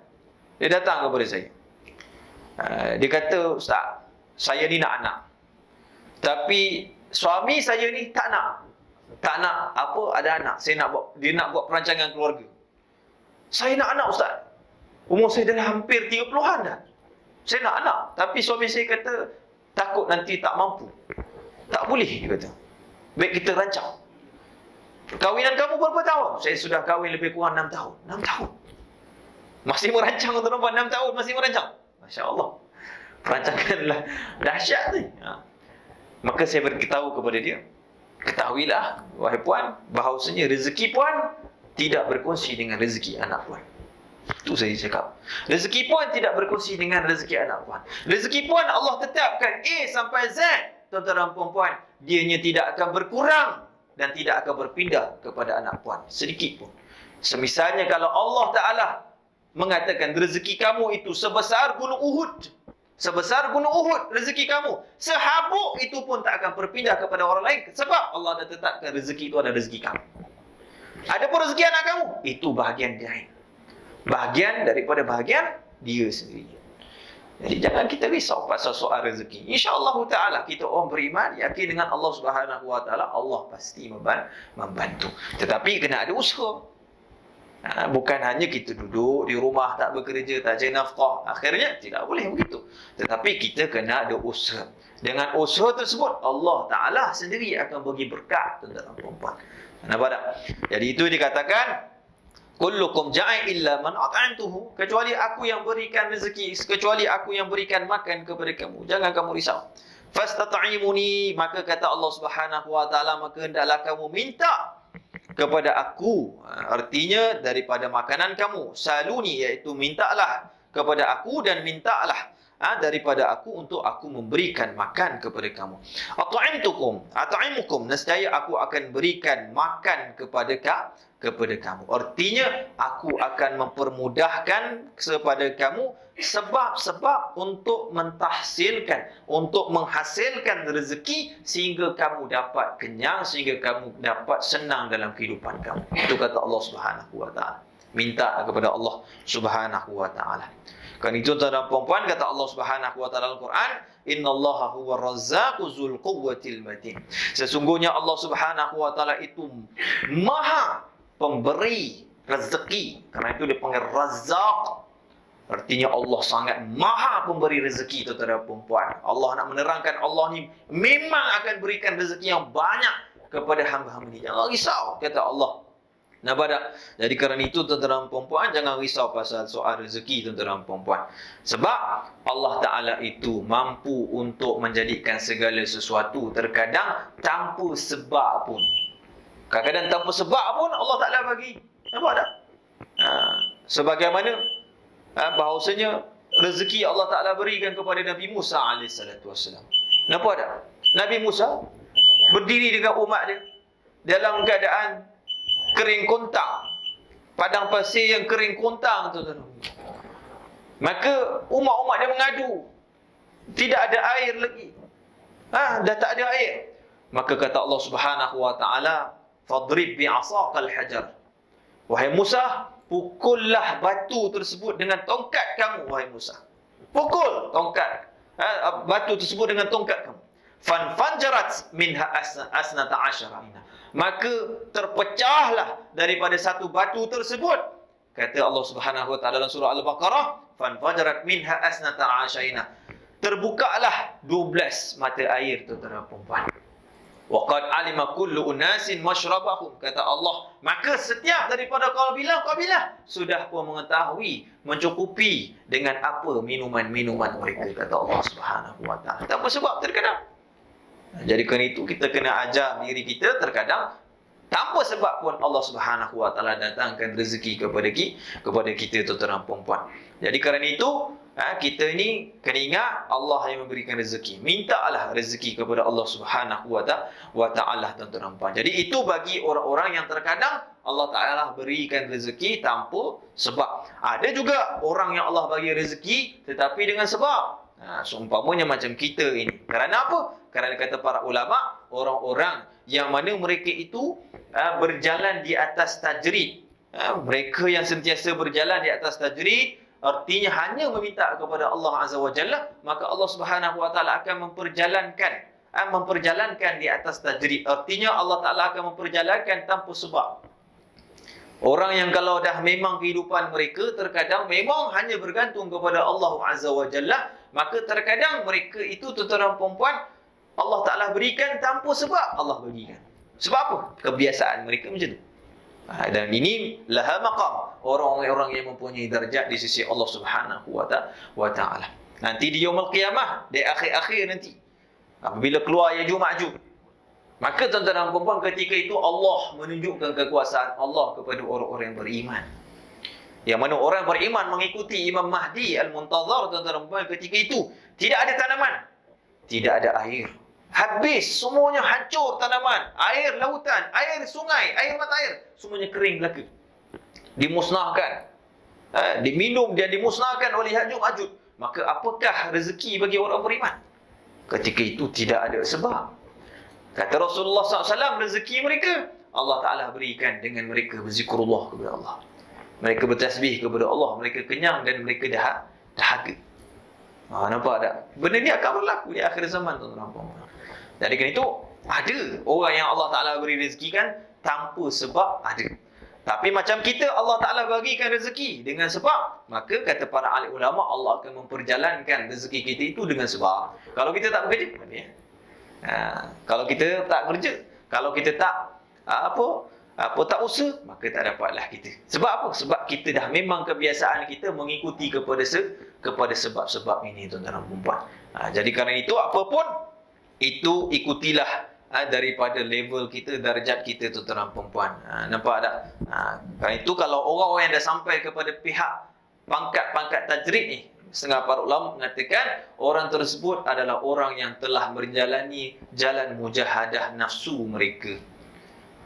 dia datang kepada saya. Dia kata, Ustaz, saya ni nak anak. Tapi suami saya ni tak nak. Tak nak apa, ada anak. Dia nak buat perancangan keluarga. Saya nak anak, Ustaz. Umur saya dah hampir 30-an dah. Saya nak anak. Tapi suami saya kata, takut nanti tak mampu. Tak boleh, dia kata. Baik kita rancang. Kahwinan kamu berapa tahun? Saya sudah kahwin lebih kurang 6 tahun. 6 tahun. Masih merancang, tuan-tuan. 6 tahun masih merancang. Masya Allah. Perancanganlah dahsyat ni. Maka saya beritahu kepada dia, ketahuilah, wahai puan, bahawasanya rezeki puan tidak berkongsi dengan rezeki anak puan. Itu saya cakap. Rezeki puan tidak berkongsi dengan rezeki anak puan. Rezeki puan Allah tetapkan A sampai Z. Tuan-tuan dan puan-puan, dianya tidak akan berkurang dan tidak akan berpindah kepada anak puan sedikit pun. Semisalnya kalau Allah Ta'ala mengatakan rezeki kamu itu sebesar gunung Uhud, sebesar gunung Uhud rezeki kamu, sehabuk itu pun tak akan berpindah kepada orang lain, sebab Allah dah tetapkan rezeki itu ada rezeki kamu. Adapun rezeki anak kamu, itu bahagian dia, bahagian daripada bahagian dia sendiri. Jadi jangan kita risau pasal soal rezeki. InsyaAllah Ta'ala kita orang beriman, yakin dengan Allah Subhanahu Wa Ta'ala, Allah pasti membantu. Tetapi kena ada usaha. Bukan hanya kita duduk di rumah tak bekerja, tak cari nafkah. Akhirnya tidak boleh begitu. Tetapi kita kena ada usaha. Dengan usaha tersebut Allah Ta'ala sendiri akan bagi berkat tentang perempuan. Nampak tak? Jadi itu dikatakan, kullukum ja'i illa man at'amtuhu, kecuali aku yang berikan rezeki, kecuali aku yang berikan makan kepada kamu. Jangan kamu risau. Fastat'imuni, maka kata Allah Subhanahu Wa Ta'ala, maka hendaklah kamu minta kepada aku. Artinya daripada makanan kamu. Saluni, iaitu mintalah kepada aku dan mintalah daripada aku untuk aku memberikan makan kepada kamu. At'imukum, nescaya aku akan berikan makan kepada kamu. Artinya aku akan mempermudahkan kepada kamu sebab-sebab untuk mentahsilkan, untuk menghasilkan rezeki sehingga kamu dapat kenyang, sehingga kamu dapat senang dalam kehidupan kamu. Itu kata Allah Subhanahu Wa Ta'ala. Minta kepada Allah Subhanahu Wa Ta'ala. Kan itu tuan-tuan dan puan-puan, kata Allah Subhanahu Wa Ta'ala Al-Quran, innallaha huwa razzaqu dzul quwwatil matin. Sesungguhnya Allah Subhanahu Wa Ta'ala itu maha pemberi rezeki. Karena itu dia panggil Razzaq. Artinya Allah sangat maha pemberi rezeki, tuan-tuan dan puan-puan. Allah nak menerangkan Allah ni memang akan berikan rezeki yang banyak kepada hamba-hamba ni. Jangan risau, kata Allah. Nampak tak? Jadi kerana itu tuan-tuan dan puan-puan, jangan risau pasal soal rezeki, tuan-tuan dan puan-puan. Sebab Allah Ta'ala itu mampu untuk menjadikan segala sesuatu, terkadang tanpa sebab pun. Kadang-kadang tanpa sebab pun Allah Ta'ala bagi. Nampak tak? Sebagaimana bahawasanya rezeki Allah Ta'ala berikan kepada Nabi Musa AS. Nampak tak? Nabi Musa berdiri dengan umat dia dalam keadaan kering kontang, padang pasir yang kering kontang, tuan-tuan. Maka umat-umat dia mengadu, tidak ada air lagi. Dah tak ada air. Maka kata Allah Subhanahu Wa Ta'ala, fadrib bi'asaqal hajar. Wahai Musa, pukullah batu tersebut dengan tongkat kamu, wahai Musa. Pukul tongkat batu tersebut dengan tongkat kamu. Fanjarat minha asnata asyara. Maka terpecahlah daripada satu batu tersebut. Kata Allah Subhanahu Wa Ta'ala dalam surah Al-Baqarah, fanfajarat minha asnata asyara. Terbukalah 12 mata air, tuan-tuan dan puan-puan. Wa qad alima kullu unasin mashrabahum, kata Allah. Maka setiap daripada kabilah sudah pun mengetahui, mencukupi dengan apa minuman-minuman mereka, kata Allah Subhanahu Wa Ta'ala. Tanpa sebab terkadang. Jadi kerana itu kita kena ajar diri kita, terkadang tanpa sebab pun Allah Subhanahu Wa Ta'ala datangkan rezeki kepada kita, tuan-tuan dan puan-puan. Jadi kerana itu kita ni kena ingat Allah yang memberikan rezeki. Mintalah rezeki kepada Allah Subhanahu Wa Ta'ala, tuan-tuan dan puan. Jadi itu bagi orang-orang yang terkadang Allah Ta'ala berikan rezeki tanpa sebab. Ada juga orang yang Allah bagi rezeki tetapi dengan sebab. Seumpamanya macam kita ini. Kerana apa? Kerana kata para ulama, orang-orang yang mana mereka itu berjalan di atas tajrid. Mereka yang sentiasa berjalan di atas tajrid, artinya hanya meminta kepada Allah Azza wa Jalla, maka Allah Subhanahu wa taala akan memperjalankan di atas tajrid. Artinya Allah Taala akan memperjalankan tanpa sebab. Orang yang kalau dah memang kehidupan mereka terkadang memang hanya bergantung kepada Allah Azza wa Jalla, maka terkadang mereka itu tuan-tuan perempuan Allah Taala berikan tanpa sebab Allah berikan. Sebab apa? Kebiasaan mereka macam tu. Dan ini laha maqam, orang-orang yang mempunyai darjat di sisi Allah Subhanahu wa taala. Nanti di yaumul qiyamah, di akhir-akhir nanti, apabila keluar Yajuj Ma'juj, maka tuan-tuan dan puan-puan ketika itu Allah menunjukkan kekuasaan Allah kepada orang-orang yang beriman. Yang mana orang beriman mengikuti Imam Mahdi Al-Muntazar, tuan-tuan dan puan-puan, ketika itu tidak ada tanaman, tidak ada air. Habis, semuanya hancur tanaman, air lautan, air sungai, air mata air, semuanya kering belaka. Dimusnahkan. Diminum dan dimusnahkan oleh Yajuj Ma'juj. Maka apakah rezeki bagi orang beriman? Ketika itu tidak ada sebab. Kata Rasulullah SAW, rezeki mereka Allah Ta'ala berikan dengan mereka berzikrullah kepada Allah. Mereka bertasbih kepada Allah, mereka kenyang dan mereka dahaga. Nampak tak? Benda ni akan berlaku di akhir zaman, tuan-tuan. Jadi kerana itu, ada orang yang Allah Ta'ala beri rezeki kan tanpa sebab ada. Tapi macam kita, Allah Ta'ala bagikan rezeki dengan sebab, maka kata para alim ulama, Allah akan memperjalankan rezeki kita itu dengan sebab. Kalau kita tak bekerja, kalau kita tak kerja, kalau kita tak tak usaha, maka tak dapatlah kita. Sebab apa? Sebab kita dah memang kebiasaan kita mengikuti kepada sebab-sebab ini, tuan-tuan dan puan-puan. Jadi kerana itu, apapun itu ikutilah daripada level kita, darjat kita, tuan-tuan dan puan-puan. Nampak tak? Kerana itu kalau orang-orang yang dah sampai kepada pihak pangkat-pangkat tajrid ni, setengah para ulama mengatakan orang tersebut adalah orang yang telah menjalani jalan mujahadah nafsu mereka.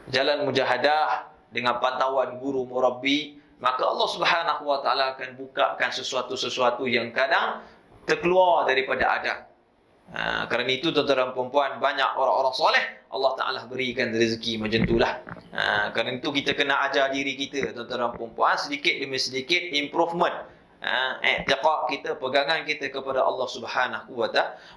Jalan mujahadah dengan pantauan guru murabbi, maka Allah Subhanahu wa taala akan bukakan sesuatu-sesuatu yang kadang terkeluar daripada adab. Kerana itu, tuan-tuan dan puan-puan, banyak orang-orang soleh Allah Ta'ala berikan rezeki macam itulah. Kerana itu kita kena ajar diri kita, tuan-tuan dan puan-puan, sedikit demi sedikit improvement i'tiqad kita, pegangan kita kepada Allah Subhanahu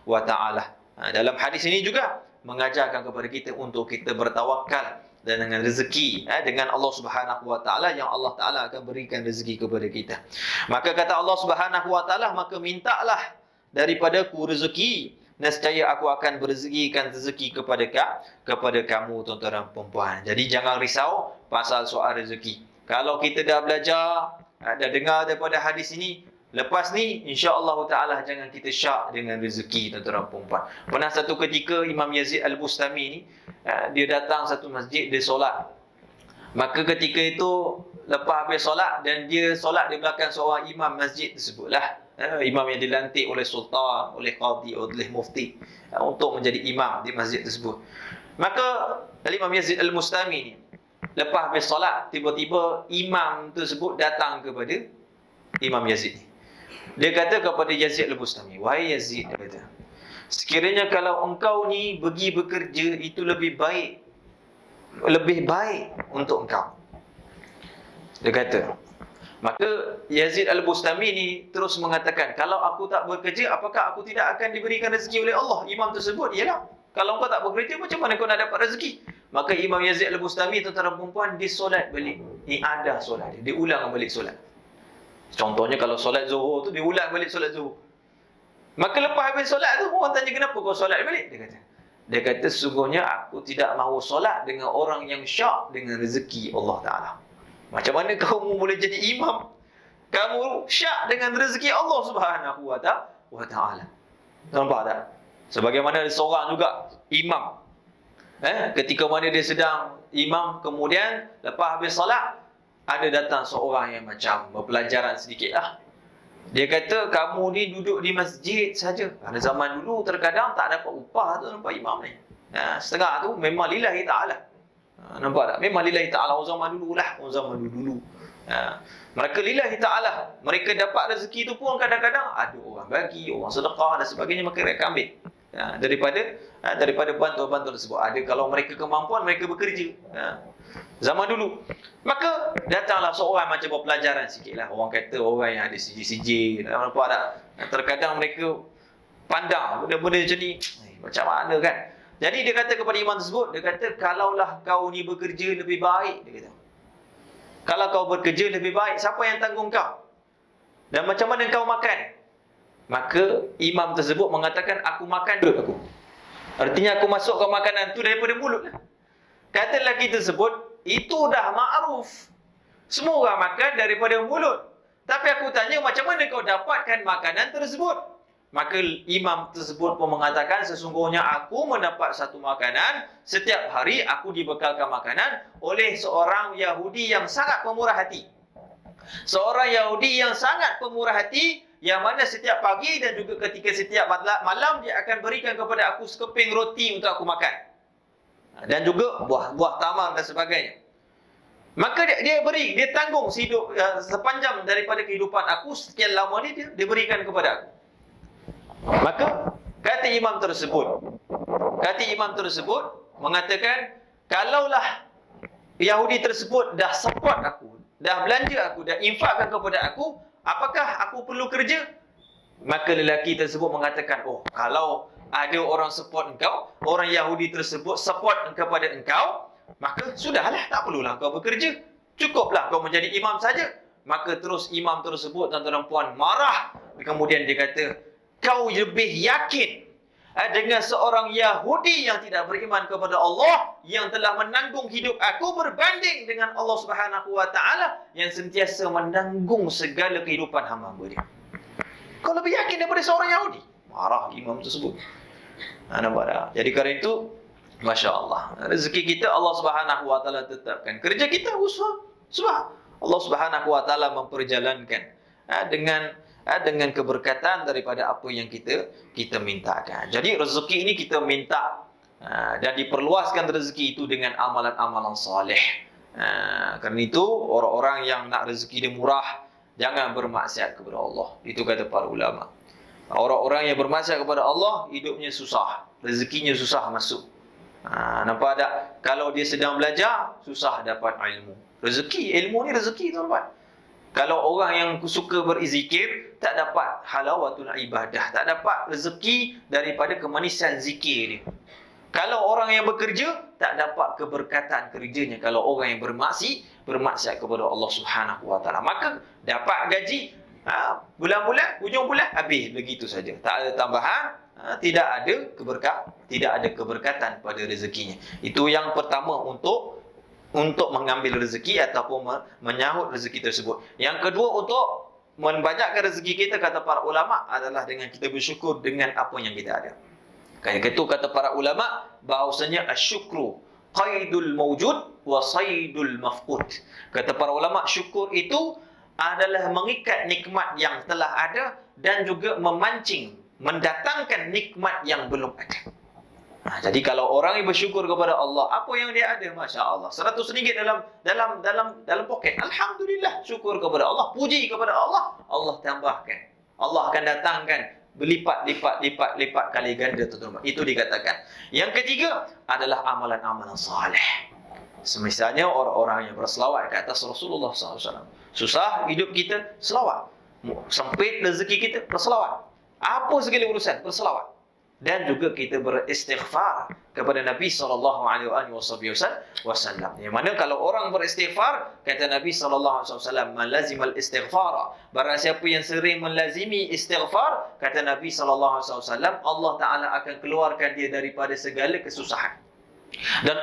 wa taala. Dalam hadis ini juga mengajarkan kepada kita untuk kita bertawakal dan dengan rezeki dengan Allah Subhanahu wa taala, yang Allah Taala akan berikan rezeki kepada kita. Maka kata Allah Subhanahu wa taala, maka mintalah daripadaku rezeki, nescaya aku akan berezekikan rezeki kepada kamu, tuan-tuan dan puan-puan. Jadi jangan risau pasal soal rezeki. Kalau kita dah belajar, dah dengar daripada hadis ini, lepas ni insya-Allah taala jangan kita syak dengan rezeki, tuan-tuan dan puan-puan. Pernah satu ketika Imam Yazid Al-Bustami ni, dia datang satu masjid, dia solat. Maka ketika itu lepas habis solat, dan dia solat di belakang seorang imam masjid tersebutlah. Imam yang dilantik oleh sultan, oleh qadi, oleh mufti untuk menjadi imam di masjid tersebut. Maka Imam Yazid Al-Bustami ni, lepas habis solat, tiba-tiba imam tersebut datang kepada Imam Yazid ni. Dia kata kepada Yazid Al-Bustami, "Wahai Yazid," dia kata, "sekiranya kalau engkau ni pergi bekerja, itu lebih baik untuk engkau." Dia kata. Maka Yazid Al-Bustami ni terus mengatakan, "Kalau aku tak bekerja, apakah aku tidak akan diberikan rezeki oleh Allah?" Imam tersebut, "Iyalah, kalau engkau tak bekerja, macam mana kau nak dapat rezeki?" Maka Imam Yazid Al-Bustami, tuan-tuan dan puan-puan, dia solat balik. I'adah solat dia ulang balik solat. Contohnya kalau solat Zuhur tu, dia ulang balik solat Zuhur. Maka lepas habis solat tu, orang tanya, "Kenapa kau solat balik?" Dia kata, "Sesungguhnya aku tidak mahu solat dengan orang yang syak dengan rezeki Allah Ta'ala." Macam mana kamu boleh jadi imam? Kamu syak dengan rezeki Allah Subhanahu wa taala. Nampak tak? Sebagaimana ada seorang juga imam. Ketika mana dia sedang imam, kemudian lepas habis solat, ada datang seorang yang macam berpelajaran sedikit lah. Dia kata, "Kamu ni duduk di masjid saja." Pada zaman dulu terkadang tak dapat upah tu nampak imam ni. Setengah tu memang lillahi ta'ala. Nampak tak? Memang lillahi ta'ala, orang zaman dulu lah. Orang zaman dulu. Mereka lillahi ta'ala. Mereka dapat rezeki tu pun kadang-kadang ada orang bagi, orang sedekah dan sebagainya, maka mereka ambil. daripada bantuan-bantuan tersebut. Ada kalau mereka kemampuan, mereka bekerja. Zaman dulu. Maka datanglah seorang macam berpelajaran sikitlah. Orang kata orang yang ada sijil-sijil. Nampak tak? Terkadang mereka pandang benda-benda macam ni. Macam mana kan? Jadi dia kata kepada imam tersebut, dia kata, kalaulah kau ni bekerja lebih baik, dia kata. Kalau kau bekerja lebih baik, siapa yang tanggung kau? Dan macam mana kau makan? Maka imam tersebut mengatakan, aku makan mulut aku. Artinya aku masukkan makanan tu daripada mulut lah. Kata lelaki tersebut, itu dah ma'ruf. Semua orang makan daripada mulut. Tapi aku tanya, macam mana kau dapatkan makanan tersebut? Maka imam tersebut pun mengatakan, sesungguhnya aku mendapat satu makanan, setiap hari aku dibekalkan makanan oleh seorang Yahudi yang sangat pemurah hati. Seorang Yahudi yang sangat pemurah hati, yang mana setiap pagi dan juga ketika setiap malam dia akan berikan kepada aku sekeping roti untuk aku makan. Dan juga buah tamar dan sebagainya. Maka dia tanggung sepanjang daripada kehidupan aku, sekian lama ni dia berikan kepada aku. Maka kata imam tersebut mengatakan, kalaulah Yahudi tersebut dah support aku, dah belanja aku, dah infakkan kepada aku, apakah aku perlu kerja? Maka lelaki tersebut mengatakan, oh, kalau ada orang support engkau, orang Yahudi tersebut support kepada engkau, maka sudahlah, tak perlulah kau bekerja. Cukuplah kau menjadi imam saja. Maka terus imam tersebut, tuan-tuan dan puan, marah. Kemudian dia kata, kau lebih yakin dengan seorang Yahudi yang tidak beriman kepada Allah, yang telah menanggung hidup aku, berbanding dengan Allah Subhanahu wa taala yang sentiasa menanggung segala kehidupan hamba-hamba dia. Kau lebih yakin daripada seorang Yahudi? Marah imam tersebut. Nampak tak? Jadi kerana itu, Masya Allah, rezeki kita Allah Subhanahu wa taala tetapkan. Kerja kita usaha. Sebab Allah Subhanahu wa taala memperjalankan dengan keberkatan daripada apa yang kita mintakan. Jadi rezeki ini kita minta dan diperluaskan rezeki itu dengan amalan-amalan soleh. Kerana itu orang-orang yang nak rezeki dia murah, jangan bermaksiat kepada Allah. Itu kata para ulama. Orang-orang yang bermaksiat kepada Allah, hidupnya susah, rezekinya susah masuk. Nampak tak? Kalau dia sedang belajar, susah dapat ilmu. Ilmu ni rezeki, tuan-tuan. Kalau orang yang suka berzikir, tak dapat halawatul ibadah, tak dapat rezeki daripada kemanisan zikir dia. Kalau orang yang bekerja, tak dapat keberkatan kerjanya. Kalau orang yang bermaksiat kepada Allah Subhanahu wa taala, maka dapat gaji bulan-bulan, hujung bulan habis begitu saja. Tak ada tambahan, tidak ada keberkatan pada rezekinya. Itu yang pertama untuk mengambil rezeki ataupun menyahut rezeki tersebut. Yang kedua, untuk membanyakkan rezeki kita, kata para ulama, adalah dengan kita bersyukur dengan apa yang kita ada. Kayak itu kata para ulama, bahawasanya asyukru qaidul mawjud wa saydul mafqud. Kata para ulama, syukur itu adalah mengikat nikmat yang telah ada dan juga memancing, mendatangkan nikmat yang belum ada. Jadi kalau orang yang bersyukur kepada Allah, apa yang dia ada, Masya Allah, RM100 dalam poket, Alhamdulillah, syukur kepada Allah, puji kepada Allah, Allah tambahkan, Allah akan datangkan berlipat kali ganda, tuan-tuan. Itu dikatakan. Yang ketiga adalah amalan-amalan saleh. Semisalnya orang-orang yang berselawat ke atas Rasulullah SAW. Susah hidup kita, selawat. Sempit rezeki kita, berselawat. Apa segala urusan, berselawat. Dan juga kita beristighfar kepada Nabi SAW. Yang mana kalau orang beristighfar, kata Nabi SAW, man lazimal istighfara, barang siapa yang sering melazimi istighfar, kata Nabi SAW, Allah Ta'ala akan keluarkan dia daripada segala kesusahan. Dan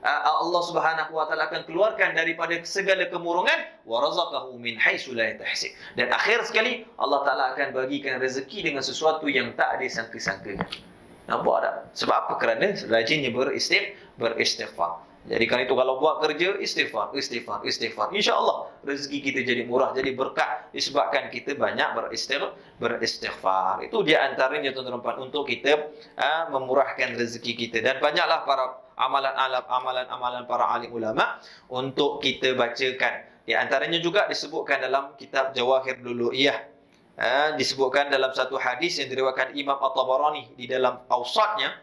Allah Subhanahu wa taala akan keluarkan daripada segala kemurungan, wa razaqahu min haitsu la yahtasib. Dan akhir sekali Allah Taala akan bagikan rezeki dengan sesuatu yang tak disangka-sangka. Nampak tak? Sebab apa? Kerana rajinnya beristighfar. Jadi kerana itu kalau buat kerja, istighfar. Insya-Allah rezeki kita jadi murah, jadi berkat disebabkan kita banyak beristighfar. Itu di antaranya, tuan-tuan, untuk kita memurahkan rezeki kita. Dan banyaklah para amalan para alim ulama untuk kita bacakan. Di antaranya juga disebutkan dalam kitab Jawahir Lulu'iyah. disebutkan dalam satu hadis yang diriwayatkan Imam At-Tabarani di dalam Awsatnya,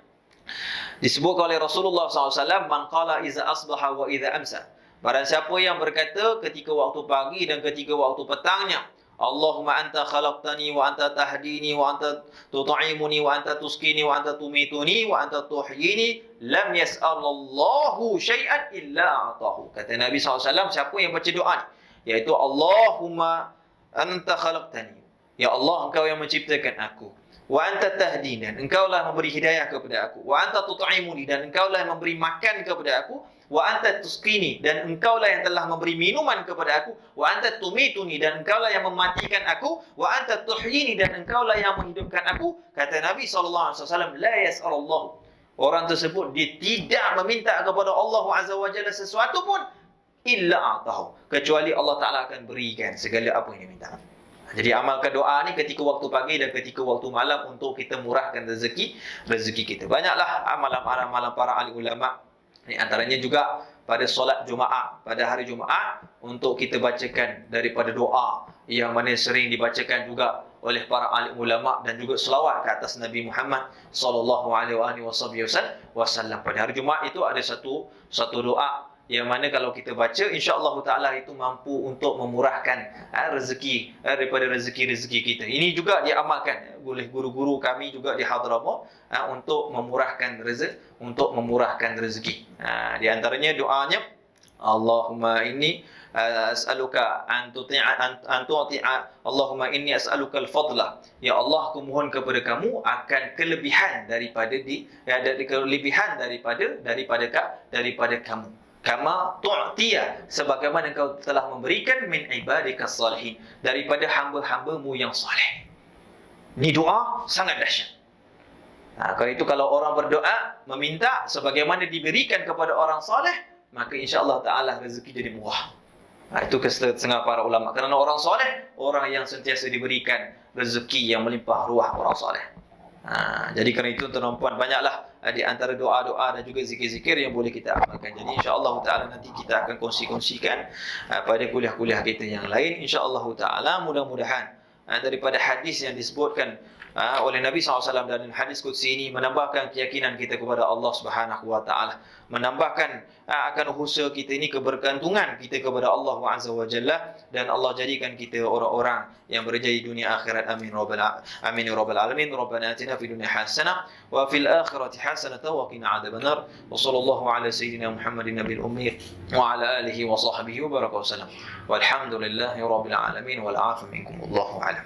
disebutkan oleh Rasulullah SAW, man qala iza asbaha wa iza amsa, barang siapa yang berkata ketika waktu pagi dan ketika waktu petangnya, Allahumma anta khalaqtani wa anta tahdini wa anta tut'imuni wa anta tuskini wa anta tumituni wa anta tuhyini, lam yas'alallahu syai'an illa atahu. Kata Nabi SAW, siapa yang baca doa ni, iaitu Allahumma anta khalaqtani, ya Allah, engkau yang menciptakan aku, wa anta tahdini, dan engkaulah memberi hidayah kepada aku, wa anta tut'imuni, dan engkaulah yang memberi makan kepada aku, wa anta tuskini, dan engkaulah yang telah memberi minuman kepada aku, wa anta tumituni, dan engkaulah yang mematikan aku, wa anta tuhyini, dan engkaulah yang menghidupkan aku. Kata Nabi SAW, la yas'alallahu, orang tersebut dia tidak meminta kepada Allah Azza wa Jalla sesuatu pun, illa atahu, kecuali Allah Ta'ala akan berikan segala apa yang dia minta. Jadi amalkan doa ni ketika waktu pagi dan ketika waktu malam untuk kita murahkan rezeki kita. Banyaklah amalan-amalan para ahli ulama. Di antaranya juga pada solat Jumaat, pada hari Jumaat, untuk kita bacakan daripada doa yang mana sering dibacakan juga oleh para ahli ulama, dan juga selawat ke atas Nabi Muhammad sallallahu alaihi wasallam. Pada hari Jumaat itu ada satu doa yang mana kalau kita baca, insya-Allah Taala itu mampu untuk memurahkan rezeki daripada rezeki-rezeki kita. Ini juga diamalkan oleh guru-guru kami juga di Hadramaut untuk memurahkan rezeki. Di antaranya doanya, Allahumma inni as'aluka an tu'ti'a Allahumma inni as'aluka al-fadla, ya Allah, aku mohon kepada kamu akan kelebihan daripada kamu, kama tu'tiya, sebagaimana engkau telah memberikan min ibadikas salihin, daripada hamba-hambamu yang saleh. Ini doa sangat dahsyat. Kalau orang berdoa meminta sebagaimana diberikan kepada orang saleh, maka insya-Allah taala rezeki jadi murah. Itu kesetengah para ulama, kerana orang saleh orang yang sentiasa diberikan rezeki yang melimpah ruah, orang saleh. Jadi kerana itu tuan-tuan, banyaklah di antara doa-doa dan juga zikir-zikir yang boleh kita amalkan. Jadi insya-Allah taala nanti kita akan kongsikan pada kuliah-kuliah kita yang lain, insya-Allah taala. Mudah-mudahan daripada hadis yang disebutkan oleh Nabi SAW dan hadis qudsi ini menambahkan keyakinan kita kepada Allah Subhanahu wa taala, menambahkan akan usaha kita ini kebergantungan kita kepada Allah Azza wa Jalla, dan Allah jadikan kita orang-orang yang berjaya di dunia akhirat. Amin ya rabbal alamin. Rabbana atina fid dunya hasanah wa fil akhirati hasanah wa qina adzabannar. Wa sallallahu ala sayyidina Muhammadin nabiyil ummi wa ala alihi wa sahbihi wa baraka wa sallam. Walhamdulillahi rabbil alamin wal 'afu minkum, wallahu a'lam.